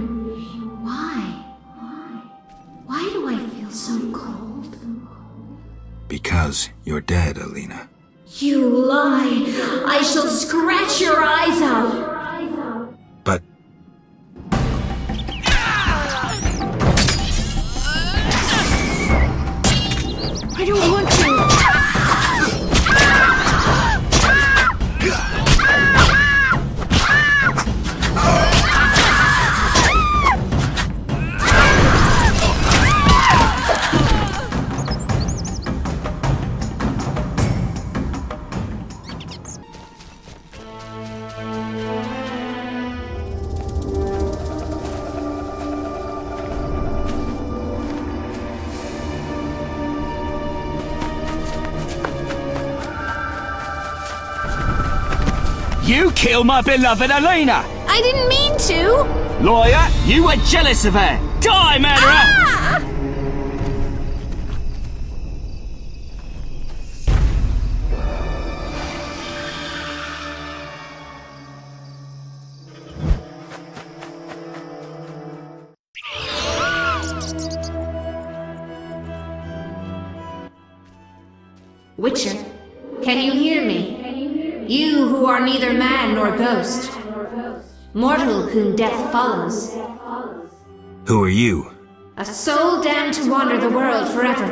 [SPEAKER 15] Why? Why do I feel so cold?
[SPEAKER 2] Because you're dead, Alina.
[SPEAKER 15] You lie! I shall scratch your eyes out!
[SPEAKER 2] But...
[SPEAKER 12] I don't want to!
[SPEAKER 10] You killed my beloved Alina!
[SPEAKER 12] I didn't mean to!
[SPEAKER 10] Lawyer, you were jealous of her! Die, murderer!
[SPEAKER 12] Ah!
[SPEAKER 16] Witcher, can you hear me? You who are neither man nor ghost, mortal whom death follows.
[SPEAKER 2] Who are you?
[SPEAKER 16] A soul damned to wander the world forever.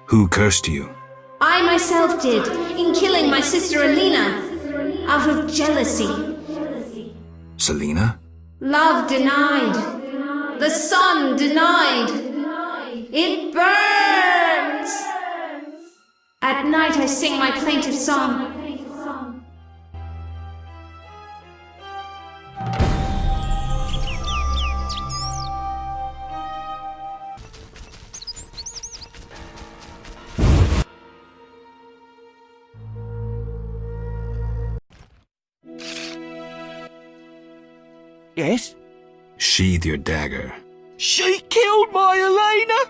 [SPEAKER 2] Who cursed you?
[SPEAKER 16] I myself did, in killing my sister Alina, out of jealousy.
[SPEAKER 2] Selena?
[SPEAKER 16] Love denied. The sun denied. It burns! At night I sing my plaintive song.
[SPEAKER 10] Yes?
[SPEAKER 2] Sheathe your dagger.
[SPEAKER 10] She killed my Alina!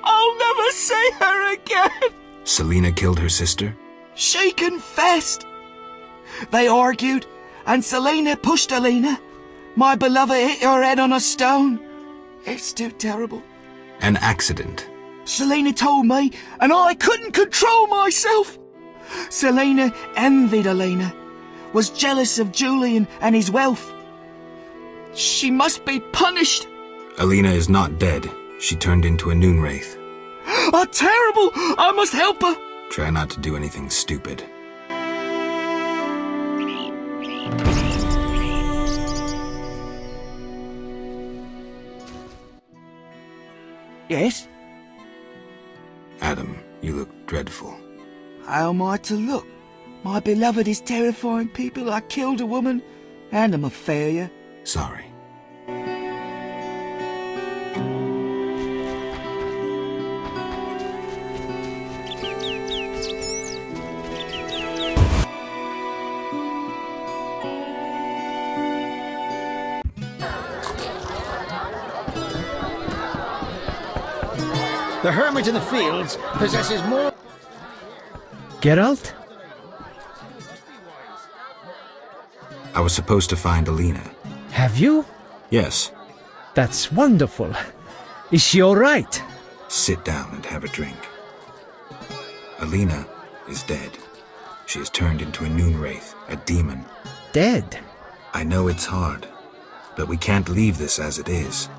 [SPEAKER 10] I'll never see her again!
[SPEAKER 2] Selena killed her sister?
[SPEAKER 10] She confessed! They argued, and Selena pushed Alina. My beloved hit her head on a stone. It's too terrible.
[SPEAKER 2] An accident.
[SPEAKER 10] Selena told me, and I couldn't control myself. Selena envied Alina, was jealous of Julian and his wealth. She must be punished.
[SPEAKER 2] Alina is not dead. She turned into a Noon Wraith.
[SPEAKER 10] Terrible! I must help her.
[SPEAKER 2] Try not to do anything stupid.
[SPEAKER 10] Yes?
[SPEAKER 2] Adam, you look dreadful.
[SPEAKER 10] How am I to look? My beloved is terrifying people. I killed a woman, and I'm a failure.
[SPEAKER 2] Sorry.
[SPEAKER 11] The hermit in the fields possesses more...
[SPEAKER 13] Geralt?
[SPEAKER 2] I was supposed to find Alina.
[SPEAKER 13] Have you?
[SPEAKER 2] Yes.
[SPEAKER 13] That's wonderful. Is she all right?
[SPEAKER 2] Sit down and have a drink. Alina is dead. She has turned into a Noon Wraith, a demon.
[SPEAKER 13] Dead?
[SPEAKER 2] I know it's hard, but we can't leave this as it is.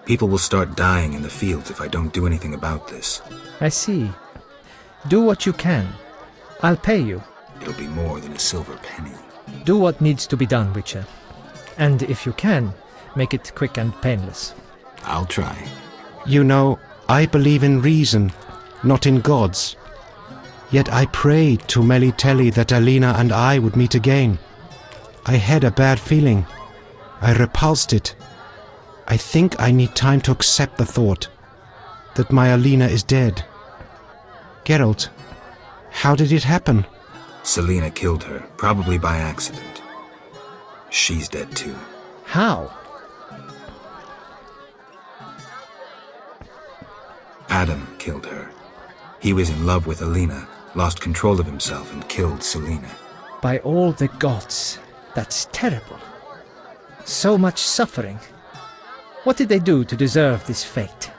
[SPEAKER 2] People will start dying in the fields if I don't do anything about this.
[SPEAKER 13] I see. Do what you can. I'll pay you.
[SPEAKER 2] It'll be more than a silver penny.
[SPEAKER 13] Do what needs to be done, Witcher. And if you can, make it quick and painless.
[SPEAKER 2] I'll try.
[SPEAKER 17] You know, I believe in reason, not in gods. Yet I prayed to Melitele that Alina and I would meet again. I had a bad feeling. I repulsed it. I think I need time to accept the thought that my Alina is dead. Geralt, how did it happen?
[SPEAKER 2] Selena killed her, probably by accident. She's dead too.
[SPEAKER 13] How?
[SPEAKER 2] Adam killed her. He was in love with Alina, lost control of himself and killed Selena.
[SPEAKER 13] By all the gods, that's terrible. So much suffering. What did they do to deserve this fate?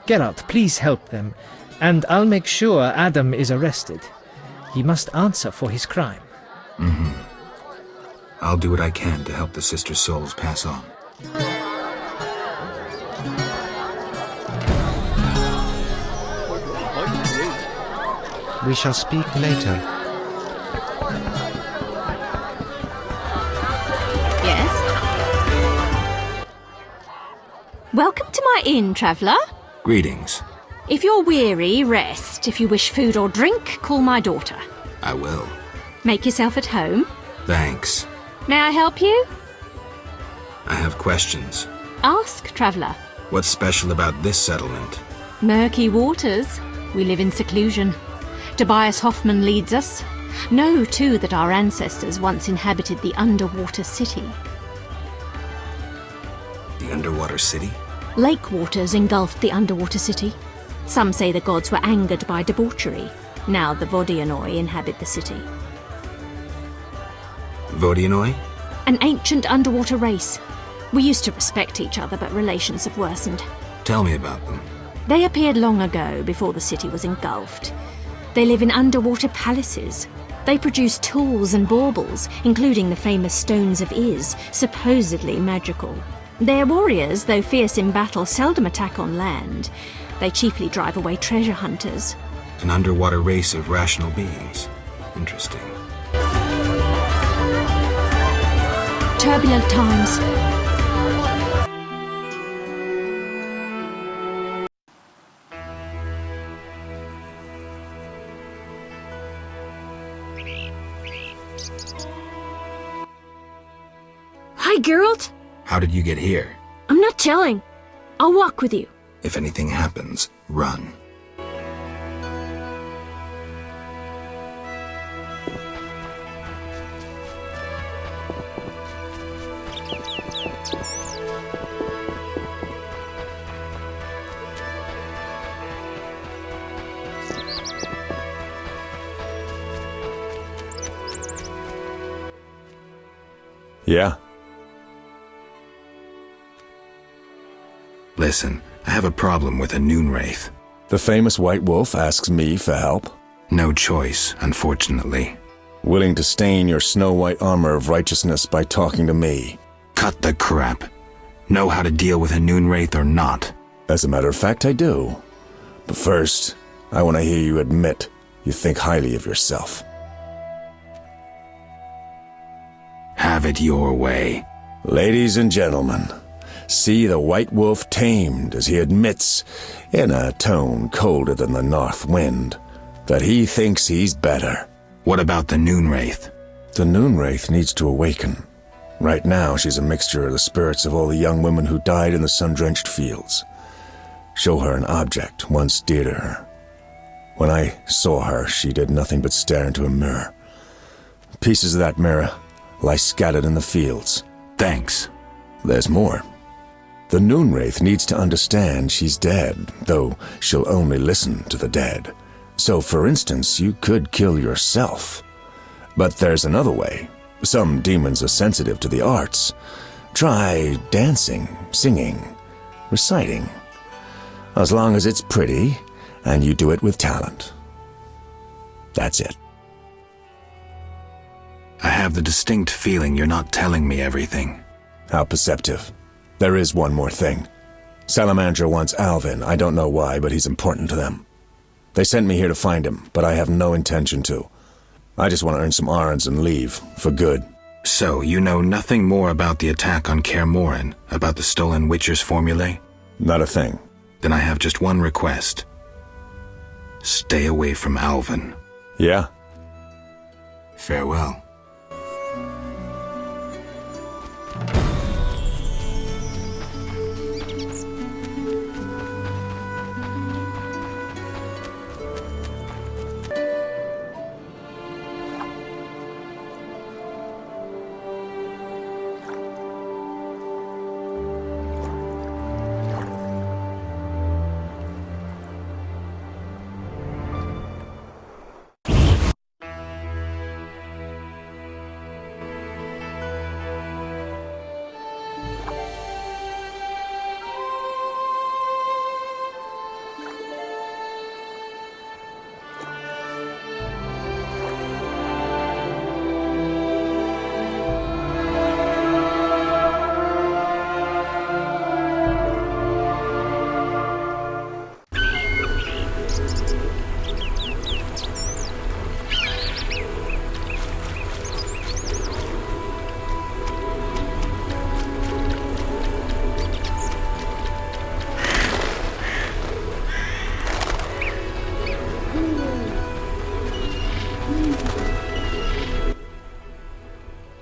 [SPEAKER 13] Geralt, please help them, and I'll make sure Adam is arrested. He must answer for his crime.
[SPEAKER 2] I'll do what I can to help the sister souls pass on.
[SPEAKER 17] We shall speak later.
[SPEAKER 18] Yes? Welcome to my inn, traveller.
[SPEAKER 2] Greetings.
[SPEAKER 18] If you're weary, rest. If you wish food or drink, call my daughter.
[SPEAKER 2] I will.
[SPEAKER 18] Make yourself at home.
[SPEAKER 2] Thanks.
[SPEAKER 18] May I help you?
[SPEAKER 2] I have questions.
[SPEAKER 18] Ask, traveller.
[SPEAKER 2] What's special about this settlement?
[SPEAKER 18] Murky waters. We live in seclusion. Tobias Hoffman leads us. Know, too, that our ancestors once inhabited the underwater city.
[SPEAKER 2] The underwater city?
[SPEAKER 18] Lake waters engulfed the underwater city. Some say the gods were angered by debauchery. Now the Vodyanoy inhabit the city.
[SPEAKER 2] Vodyanoy?
[SPEAKER 18] An ancient underwater race. We used to respect each other, but relations have worsened.
[SPEAKER 2] Tell me about them.
[SPEAKER 18] They appeared long ago, before the city was engulfed. They live in underwater palaces. They produce tools and baubles, including the famous Stones of Iz, supposedly magical. Their warriors, though fierce in battle, seldom attack on land. They chiefly drive away treasure hunters.
[SPEAKER 2] An underwater race of rational beings. Interesting.
[SPEAKER 18] Turbulent times.
[SPEAKER 9] Hi, Geralt.
[SPEAKER 2] How did you get here?
[SPEAKER 9] I'm not telling. I'll walk with you.
[SPEAKER 2] If anything happens, run.
[SPEAKER 5] Yeah?
[SPEAKER 2] Listen, I have a problem with a Noon Wraith.
[SPEAKER 5] The famous White Wolf asks me for help?
[SPEAKER 2] No choice, unfortunately.
[SPEAKER 5] Willing to stain your snow-white armor of righteousness by talking to me?
[SPEAKER 2] Cut the crap. Know how to deal with a Noon Wraith or not?
[SPEAKER 5] As a matter of fact, I do. But first, I want to hear you admit you think highly of yourself.
[SPEAKER 2] Have it your way.
[SPEAKER 5] Ladies and gentlemen, see the White Wolf tamed as he admits, in a tone colder than the north wind, that he thinks he's better.
[SPEAKER 2] What about the Noon Wraith?
[SPEAKER 5] The Noon Wraith needs to awaken. Right now, she's a mixture of the spirits of all the young women who died in the sun-drenched fields. Show her an object once dear to her. When I saw her, she did nothing but stare into a mirror. Pieces of that mirror lie scattered in the fields.
[SPEAKER 2] Thanks.
[SPEAKER 5] There's more. The Noon Wraith needs to understand she's dead, though she'll only listen to the dead. So, for instance, you could kill yourself. But there's another way. Some demons are sensitive to the arts. Try dancing, singing, reciting. As long as it's pretty, and you do it with talent. That's it.
[SPEAKER 2] I have the distinct feeling you're not telling me everything.
[SPEAKER 5] How perceptive. There is one more thing. Salamandra wants Alvin. I don't know why, but he's important to them. They sent me here to find him, but I have no intention to. I just want to earn some Arons and leave, for good.
[SPEAKER 2] So, you know nothing more about the attack on Kaer Morhen, about the stolen Witcher's formulae?
[SPEAKER 5] Not a thing.
[SPEAKER 2] Then I have just one request. Stay away from Alvin.
[SPEAKER 5] Yeah?
[SPEAKER 2] Farewell.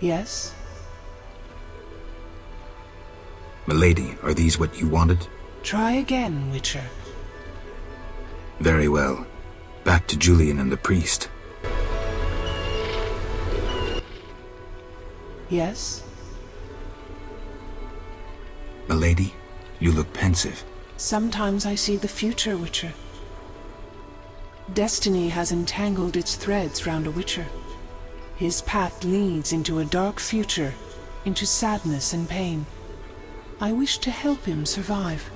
[SPEAKER 6] Yes?
[SPEAKER 2] Milady, are these what you wanted?
[SPEAKER 6] Try again, Witcher.
[SPEAKER 2] Very well. Back to Julian and the priest.
[SPEAKER 6] Yes?
[SPEAKER 2] Milady, you look pensive.
[SPEAKER 6] Sometimes I see the future, Witcher. Destiny has entangled its threads round a Witcher. His path leads into a dark future, into sadness and pain. I wish to help him survive.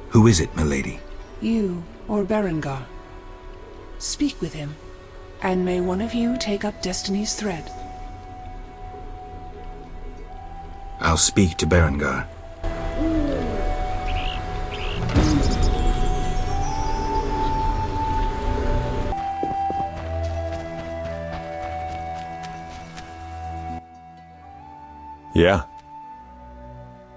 [SPEAKER 2] Who is it, milady?
[SPEAKER 6] You or Berengar. Speak with him, and may one of you take up Destiny's thread.
[SPEAKER 2] I'll speak to Berengar.
[SPEAKER 5] Yeah?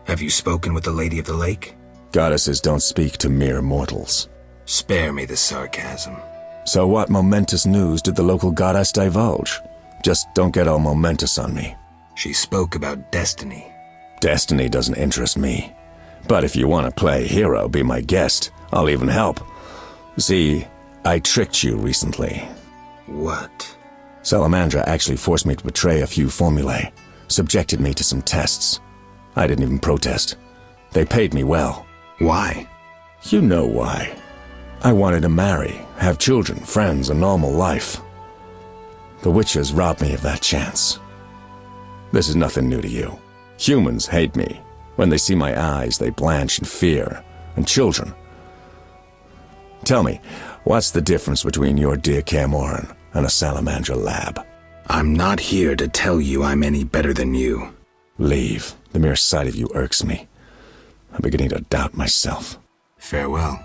[SPEAKER 2] Have you spoken with the Lady of the Lake?
[SPEAKER 5] Goddesses don't speak to mere mortals.
[SPEAKER 2] Spare me the sarcasm.
[SPEAKER 5] So what momentous news did the local goddess divulge? Just don't get all momentous on me.
[SPEAKER 2] She spoke about destiny.
[SPEAKER 5] Destiny doesn't interest me. But if you want to play hero, be my guest. I'll even help. See, I tricked you recently.
[SPEAKER 2] What?
[SPEAKER 5] Salamandra actually forced me to betray a few formulae. Subjected me to some tests. I didn't even protest. They paid me well.
[SPEAKER 2] Why?
[SPEAKER 5] You know why. I wanted to marry, have children, friends, a normal life. The witches robbed me of that chance. This is nothing new to you. Humans hate me. When they see my eyes, they blanch in fear. And children. Tell me, what's the difference between your dear Camoran and a Salamandra lab?
[SPEAKER 2] I'm not here to tell you I'm any better than you.
[SPEAKER 5] Leave. The mere sight of you irks me. I'm beginning to doubt myself.
[SPEAKER 2] Farewell.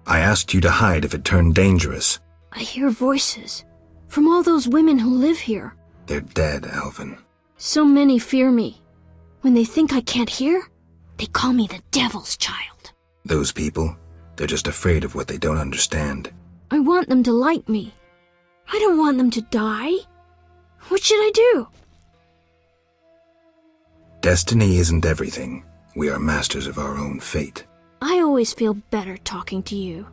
[SPEAKER 2] I asked you to hide if it turned dangerous.
[SPEAKER 9] I hear voices from all those women who live here.
[SPEAKER 2] They're dead, Alvin.
[SPEAKER 9] So many fear me. When they think I can't hear, they call me the Devil's Child.
[SPEAKER 2] Those people, they're just afraid of what they don't understand.
[SPEAKER 9] I want them to like me. I don't want them to die. What should I do?
[SPEAKER 2] Destiny isn't everything. We are masters of our own fate.
[SPEAKER 9] I always feel better talking to you.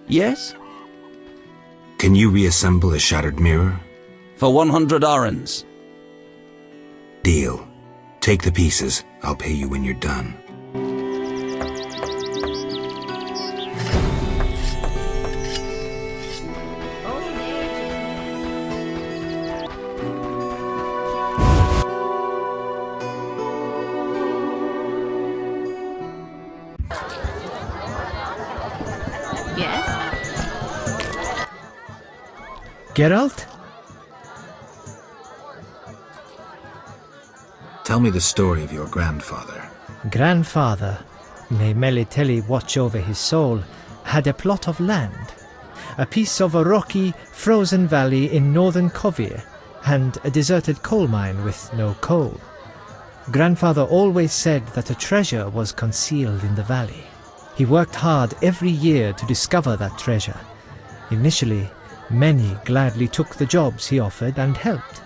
[SPEAKER 8] Yes?
[SPEAKER 2] Can you reassemble a shattered mirror?
[SPEAKER 8] For 100 orens.
[SPEAKER 2] Deal. Take the pieces. I'll pay you when you're done.
[SPEAKER 13] Geralt?
[SPEAKER 2] Tell me the story of your grandfather.
[SPEAKER 13] Grandfather, may Melitele watch over his soul, had a plot of land, a piece of a rocky, frozen valley in northern Kovir, and a deserted coal mine with no coal. Grandfather always said that a treasure was concealed in the valley. He worked hard every year to discover that treasure. Initially, many gladly took the jobs he offered and helped.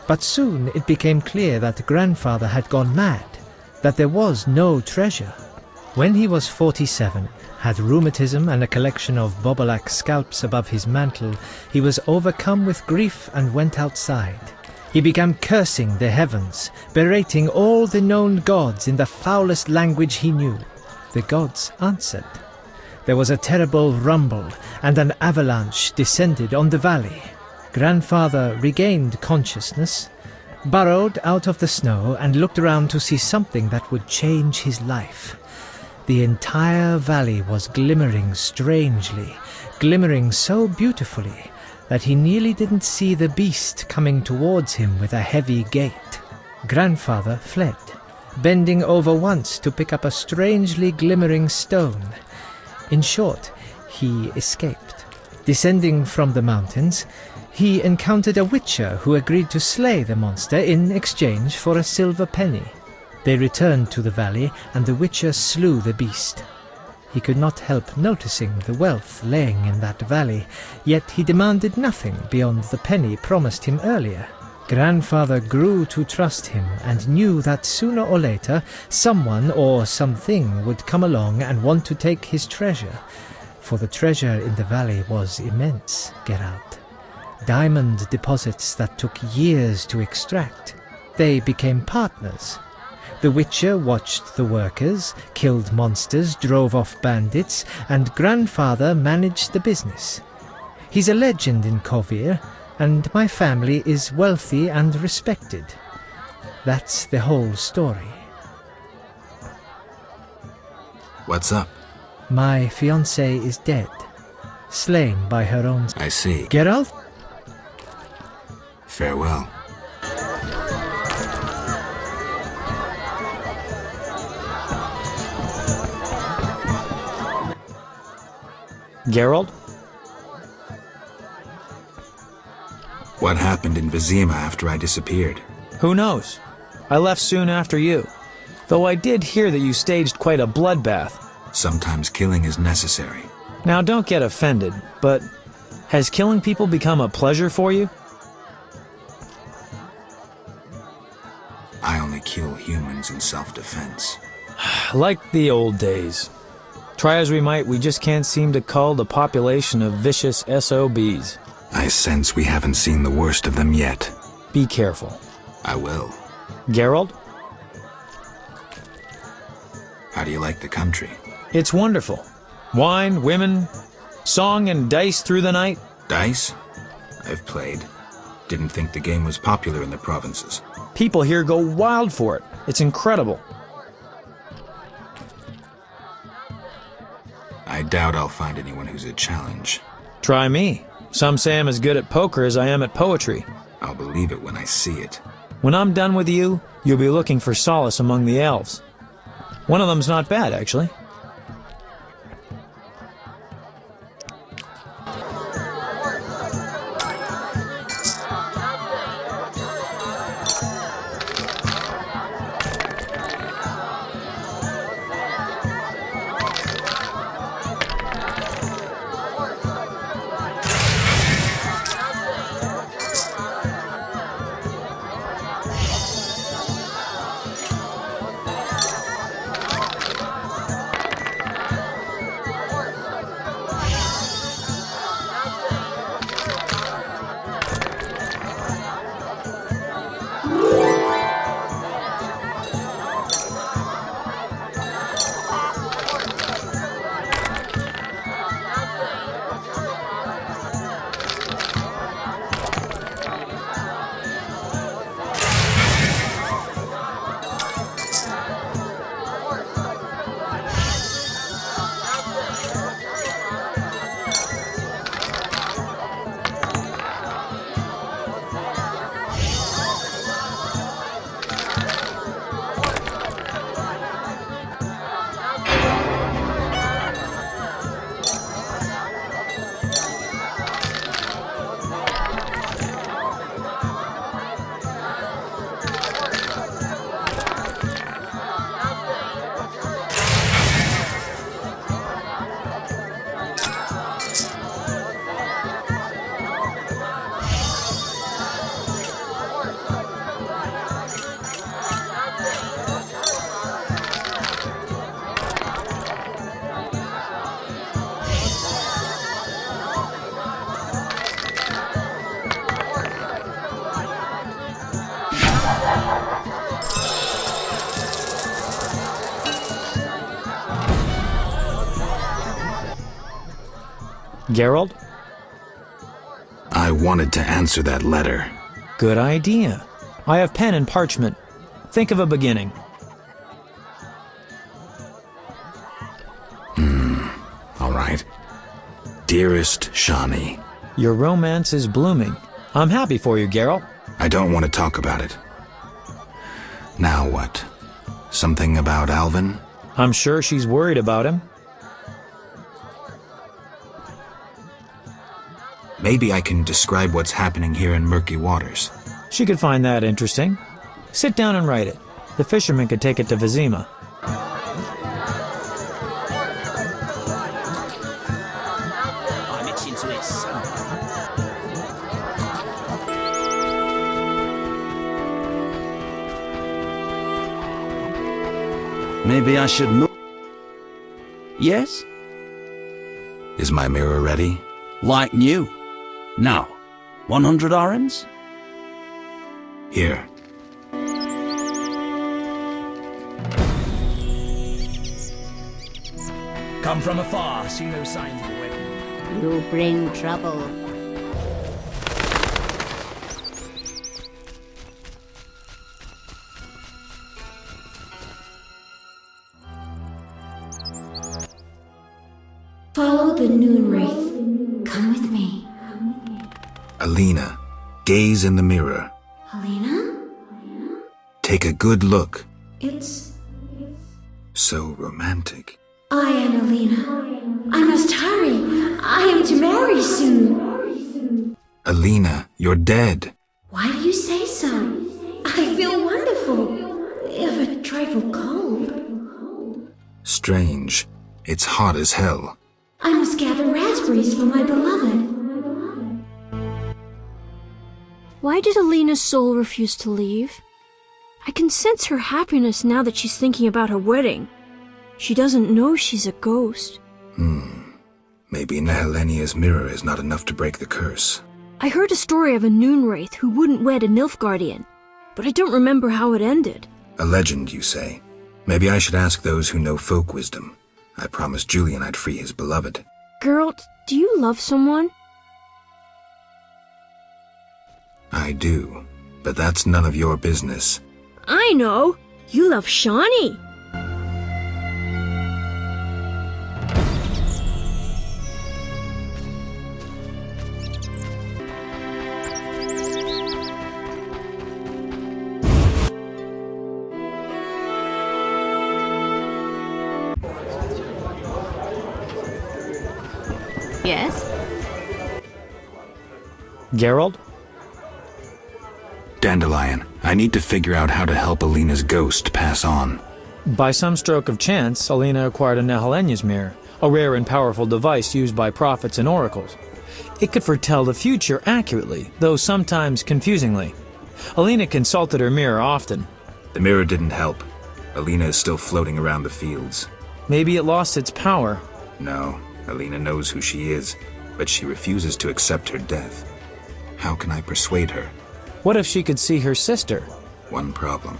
[SPEAKER 13] But soon it became clear that Grandfather had gone mad, that there was no treasure. When he was 47, had rheumatism and a collection of Bobolak scalps above his mantle, he was overcome with grief and went outside. He began cursing the heavens, berating all the known gods in the foulest language he knew. The gods answered. There was a terrible rumble, and an avalanche descended on the valley. Grandfather regained consciousness, burrowed out of the snow, and looked around to see something that would change his life. The entire valley was glimmering strangely, glimmering so beautifully that he nearly didn't see the beast coming towards him with a heavy gait. Grandfather fled, bending over once to pick up a strangely glimmering stone. In short, he escaped. Descending from the mountains, he encountered a witcher who agreed to slay the monster in exchange for a silver penny. They returned to the valley, and the witcher slew the beast. He could not help noticing the wealth laying in that valley, yet he demanded nothing beyond the penny promised him earlier. Grandfather grew to trust him and knew that sooner or later someone or something would come along and want to take his treasure, for the treasure in the valley was immense, Geralt. Diamond deposits that took years to extract. They became partners. The Witcher watched the workers, killed monsters, drove off bandits, and Grandfather managed the business. He's a legend in Kovir, and my family is wealthy and respected. That's the whole story.
[SPEAKER 2] What's up?
[SPEAKER 13] My fiancée is dead, slain by her own...
[SPEAKER 2] I see.
[SPEAKER 13] Geralt?
[SPEAKER 2] Farewell.
[SPEAKER 7] Geralt?
[SPEAKER 2] What happened in Vizima after I disappeared?
[SPEAKER 7] Who knows? I left soon after you, though I did hear that you staged quite a bloodbath.
[SPEAKER 2] Sometimes killing is necessary.
[SPEAKER 7] Now don't get offended, but has killing people become a pleasure for you?
[SPEAKER 2] I only kill humans in self-defense.
[SPEAKER 7] Like the old days. Try as we might, we just can't seem to cull the population of vicious SOBs.
[SPEAKER 2] I sense we haven't seen the worst of them yet.
[SPEAKER 7] Be careful.
[SPEAKER 2] I will.
[SPEAKER 7] Geralt?
[SPEAKER 2] How do you like the country?
[SPEAKER 7] It's wonderful. Wine, women, song and dice through the night.
[SPEAKER 2] Dice? I've played. Didn't think the game was popular in the provinces.
[SPEAKER 7] People here go wild for it. It's incredible.
[SPEAKER 2] I doubt I'll find anyone who's a challenge.
[SPEAKER 7] Try me. Some say I'm as good at poker as I am at poetry.
[SPEAKER 2] I'll believe it when I see it.
[SPEAKER 7] When I'm done with you, you'll be looking for solace among the elves. One of them's not bad, actually. Geralt?
[SPEAKER 2] I wanted to answer that letter.
[SPEAKER 7] Good idea. I have pen and parchment. Think of a beginning.
[SPEAKER 2] All right. Dearest Shani.
[SPEAKER 7] Your romance is blooming. I'm happy for you, Geralt.
[SPEAKER 2] I don't want to talk about it. Now what? Something about Alvin?
[SPEAKER 7] I'm sure she's worried about him.
[SPEAKER 2] Maybe I can describe what's happening here in Murky Waters.
[SPEAKER 7] She could find that interesting. Sit down and write it. The fisherman could take it to Vizima.
[SPEAKER 8] I'm itching to eat something. Maybe I should move. Yes?
[SPEAKER 2] Is my mirror ready?
[SPEAKER 8] Like new. Now, 100 orens?
[SPEAKER 2] Here.
[SPEAKER 8] Come from afar, see no signs of a weapon.
[SPEAKER 19] You bring trouble.
[SPEAKER 15] Follow the Noon Wraith. Come with me.
[SPEAKER 2] Alina, gaze in the mirror.
[SPEAKER 15] Alina?
[SPEAKER 2] Take a good look.
[SPEAKER 15] It's...
[SPEAKER 2] So romantic.
[SPEAKER 15] I am Alina. I must hurry. I am to marry soon.
[SPEAKER 2] Alina, you're dead.
[SPEAKER 15] Why do you say so? I feel wonderful, if a trifle cold.
[SPEAKER 2] Strange. It's hot as hell.
[SPEAKER 15] I must gather raspberries for my beloved.
[SPEAKER 9] Why did Alina's soul refuse to leave? I can sense her happiness now that she's thinking about her wedding. She doesn't know she's a ghost.
[SPEAKER 2] Maybe Nehelenia's mirror is not enough to break the curse.
[SPEAKER 9] I heard a story of a Noon Wraith who wouldn't wed a Nilfgaardian, but I don't remember how it ended.
[SPEAKER 2] A legend, you say? Maybe I should ask those who know folk wisdom. I promised Julian I'd free his beloved.
[SPEAKER 9] Geralt, do you love someone?
[SPEAKER 2] I do, but that's none of your business.
[SPEAKER 9] I know! You love Shani!
[SPEAKER 19] Yes?
[SPEAKER 7] Geralt?
[SPEAKER 2] Dandelion, I need to figure out how to help Alina's ghost pass on.
[SPEAKER 7] By some stroke of chance, Alina acquired a Nehelenia's mirror, a rare and powerful device used by prophets and oracles. It could foretell the future accurately, though sometimes confusingly. Alina consulted her mirror often.
[SPEAKER 2] The mirror didn't help. Alina is still floating around the fields.
[SPEAKER 7] Maybe it lost its power.
[SPEAKER 2] No, Alina knows who she is, but she refuses to accept her death. How can I persuade her?
[SPEAKER 7] What if she could see her sister?
[SPEAKER 2] One problem.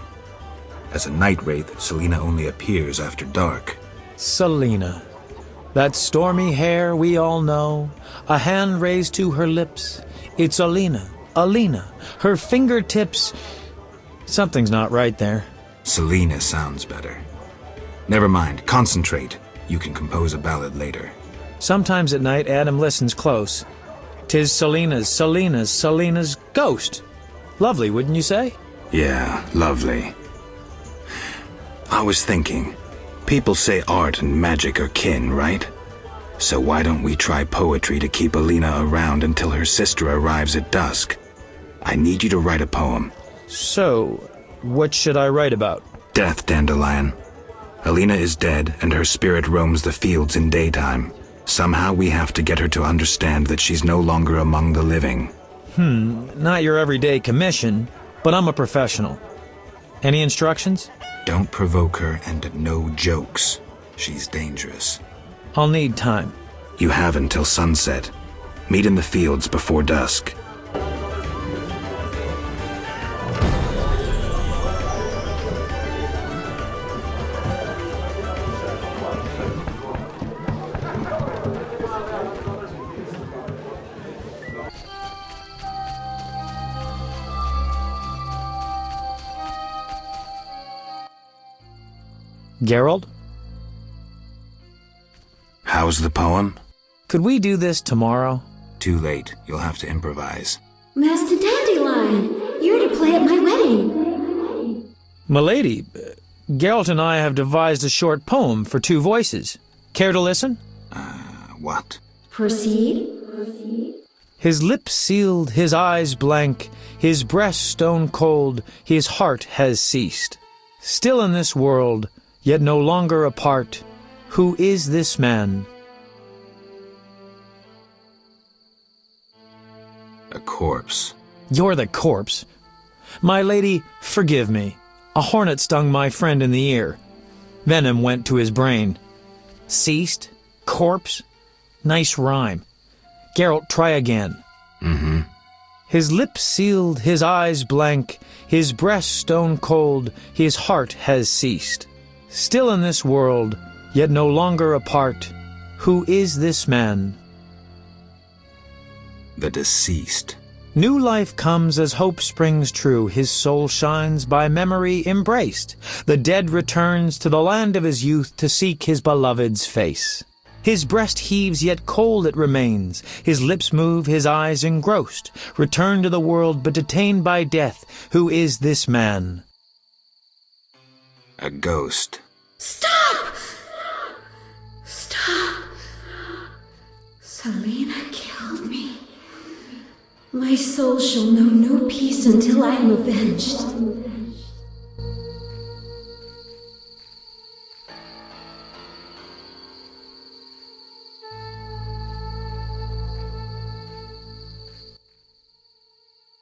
[SPEAKER 2] As a night wraith, Selena only appears after dark.
[SPEAKER 7] Selena. That stormy hair we all know, a hand raised to her lips. It's Alina. Alina. Her fingertips. Something's not right there.
[SPEAKER 2] Selena sounds better. Never mind, concentrate. You can compose a ballad later.
[SPEAKER 7] Sometimes at night, Adam listens close. 'Tis Selena's ghost. Lovely, wouldn't you say?
[SPEAKER 2] Yeah, lovely. I was thinking, people say art and magic are kin, right? So why don't we try poetry to keep Alina around until her sister arrives at dusk? I need you to write a poem.
[SPEAKER 7] So, what should I write about?
[SPEAKER 2] Death, Dandelion. Alina is dead, and her spirit roams the fields in daytime. Somehow we have to get her to understand that she's no longer among the living.
[SPEAKER 7] Not your everyday commission, but I'm a professional. Any instructions?
[SPEAKER 2] Don't provoke her, and no jokes. She's dangerous.
[SPEAKER 7] I'll need time.
[SPEAKER 2] You have until sunset. Meet in the fields before dusk.
[SPEAKER 7] Geralt?
[SPEAKER 2] How's the poem?
[SPEAKER 7] Could we do this tomorrow?
[SPEAKER 2] Too late. You'll have to improvise.
[SPEAKER 15] Master Dandelion, you're to play at my wedding.
[SPEAKER 7] Milady, Geralt and I have devised a short poem for 2 voices. Care to listen?
[SPEAKER 2] What?
[SPEAKER 15] Proceed.
[SPEAKER 7] His lips sealed, his eyes blank, his breast stone cold, his heart has ceased. Still in this world, yet no longer apart, who is this man?
[SPEAKER 2] A corpse.
[SPEAKER 7] You're the corpse. My lady, forgive me. A hornet stung my friend in the ear. Venom went to his brain. Ceased? Corpse? Nice rhyme. Geralt, try again.
[SPEAKER 2] Mm-hmm.
[SPEAKER 7] His lips sealed, his eyes blank, his breast stone cold, his heart has ceased. Still in this world, yet no longer apart, who is this man?
[SPEAKER 2] The deceased.
[SPEAKER 7] New life comes as hope springs true, his soul shines by memory embraced. The dead returns to the land of his youth to seek his beloved's face. His breast heaves, yet cold it remains. His lips move, his eyes engrossed. Returned to the world, but detained by death. Who is this man?
[SPEAKER 2] A ghost.
[SPEAKER 15] Stop! Stop! Selena killed me. My soul shall know no peace until I am avenged.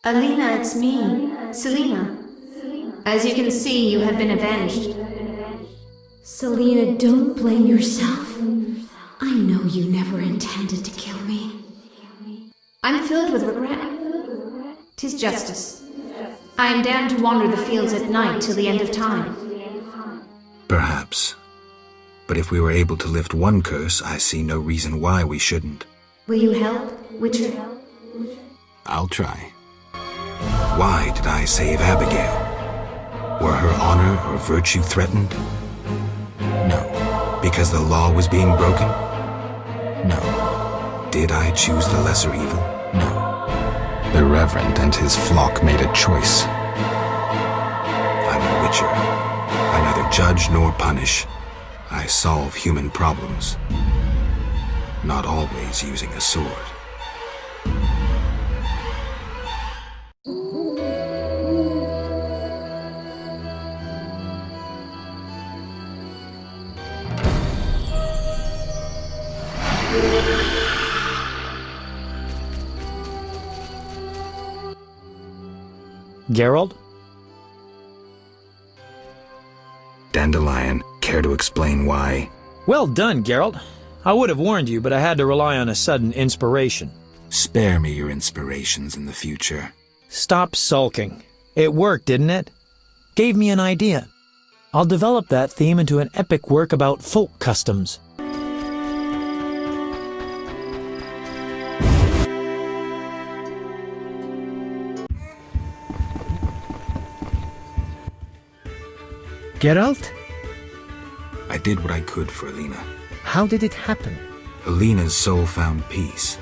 [SPEAKER 16] Alina, it's me, Selena. As you can see, you have been avenged.
[SPEAKER 15] Selena, don't blame yourself. I know you never intended to kill me.
[SPEAKER 16] I'm filled with regret. 'Tis justice. I am damned to wander the fields at night till the end of time.
[SPEAKER 2] Perhaps. But if we were able to lift one curse, I see no reason why we shouldn't.
[SPEAKER 16] Will you help, Witcher?
[SPEAKER 2] I'll try. Why did I save Abigail? Were her honor or virtue threatened? No. Because the law was being broken? No. Did I choose the lesser evil? No. The Reverend and his flock made a choice. I'm a witcher. I neither judge nor punish. I solve human problems. Not always using a sword.
[SPEAKER 7] Geralt?
[SPEAKER 2] Dandelion, care to explain why?
[SPEAKER 7] Well done, Geralt. I would have warned you, but I had to rely on a sudden inspiration.
[SPEAKER 2] Spare me your inspirations in the future.
[SPEAKER 7] Stop sulking. It worked, didn't it? Gave me an idea. I'll develop that theme into an epic work about folk customs.
[SPEAKER 13] Geralt?
[SPEAKER 2] I did what I could for Alina.
[SPEAKER 13] How did it happen?
[SPEAKER 2] Alina's soul found peace.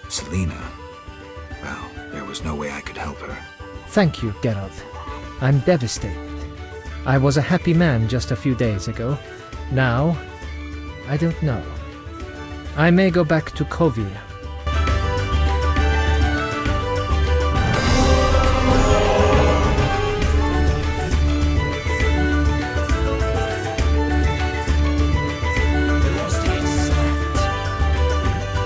[SPEAKER 2] Selena, well, there was no way I could help her.
[SPEAKER 13] Thank you, Geralt. I'm devastated. I was a happy man just a few days ago. Now, I don't know. I may go back to Kovir.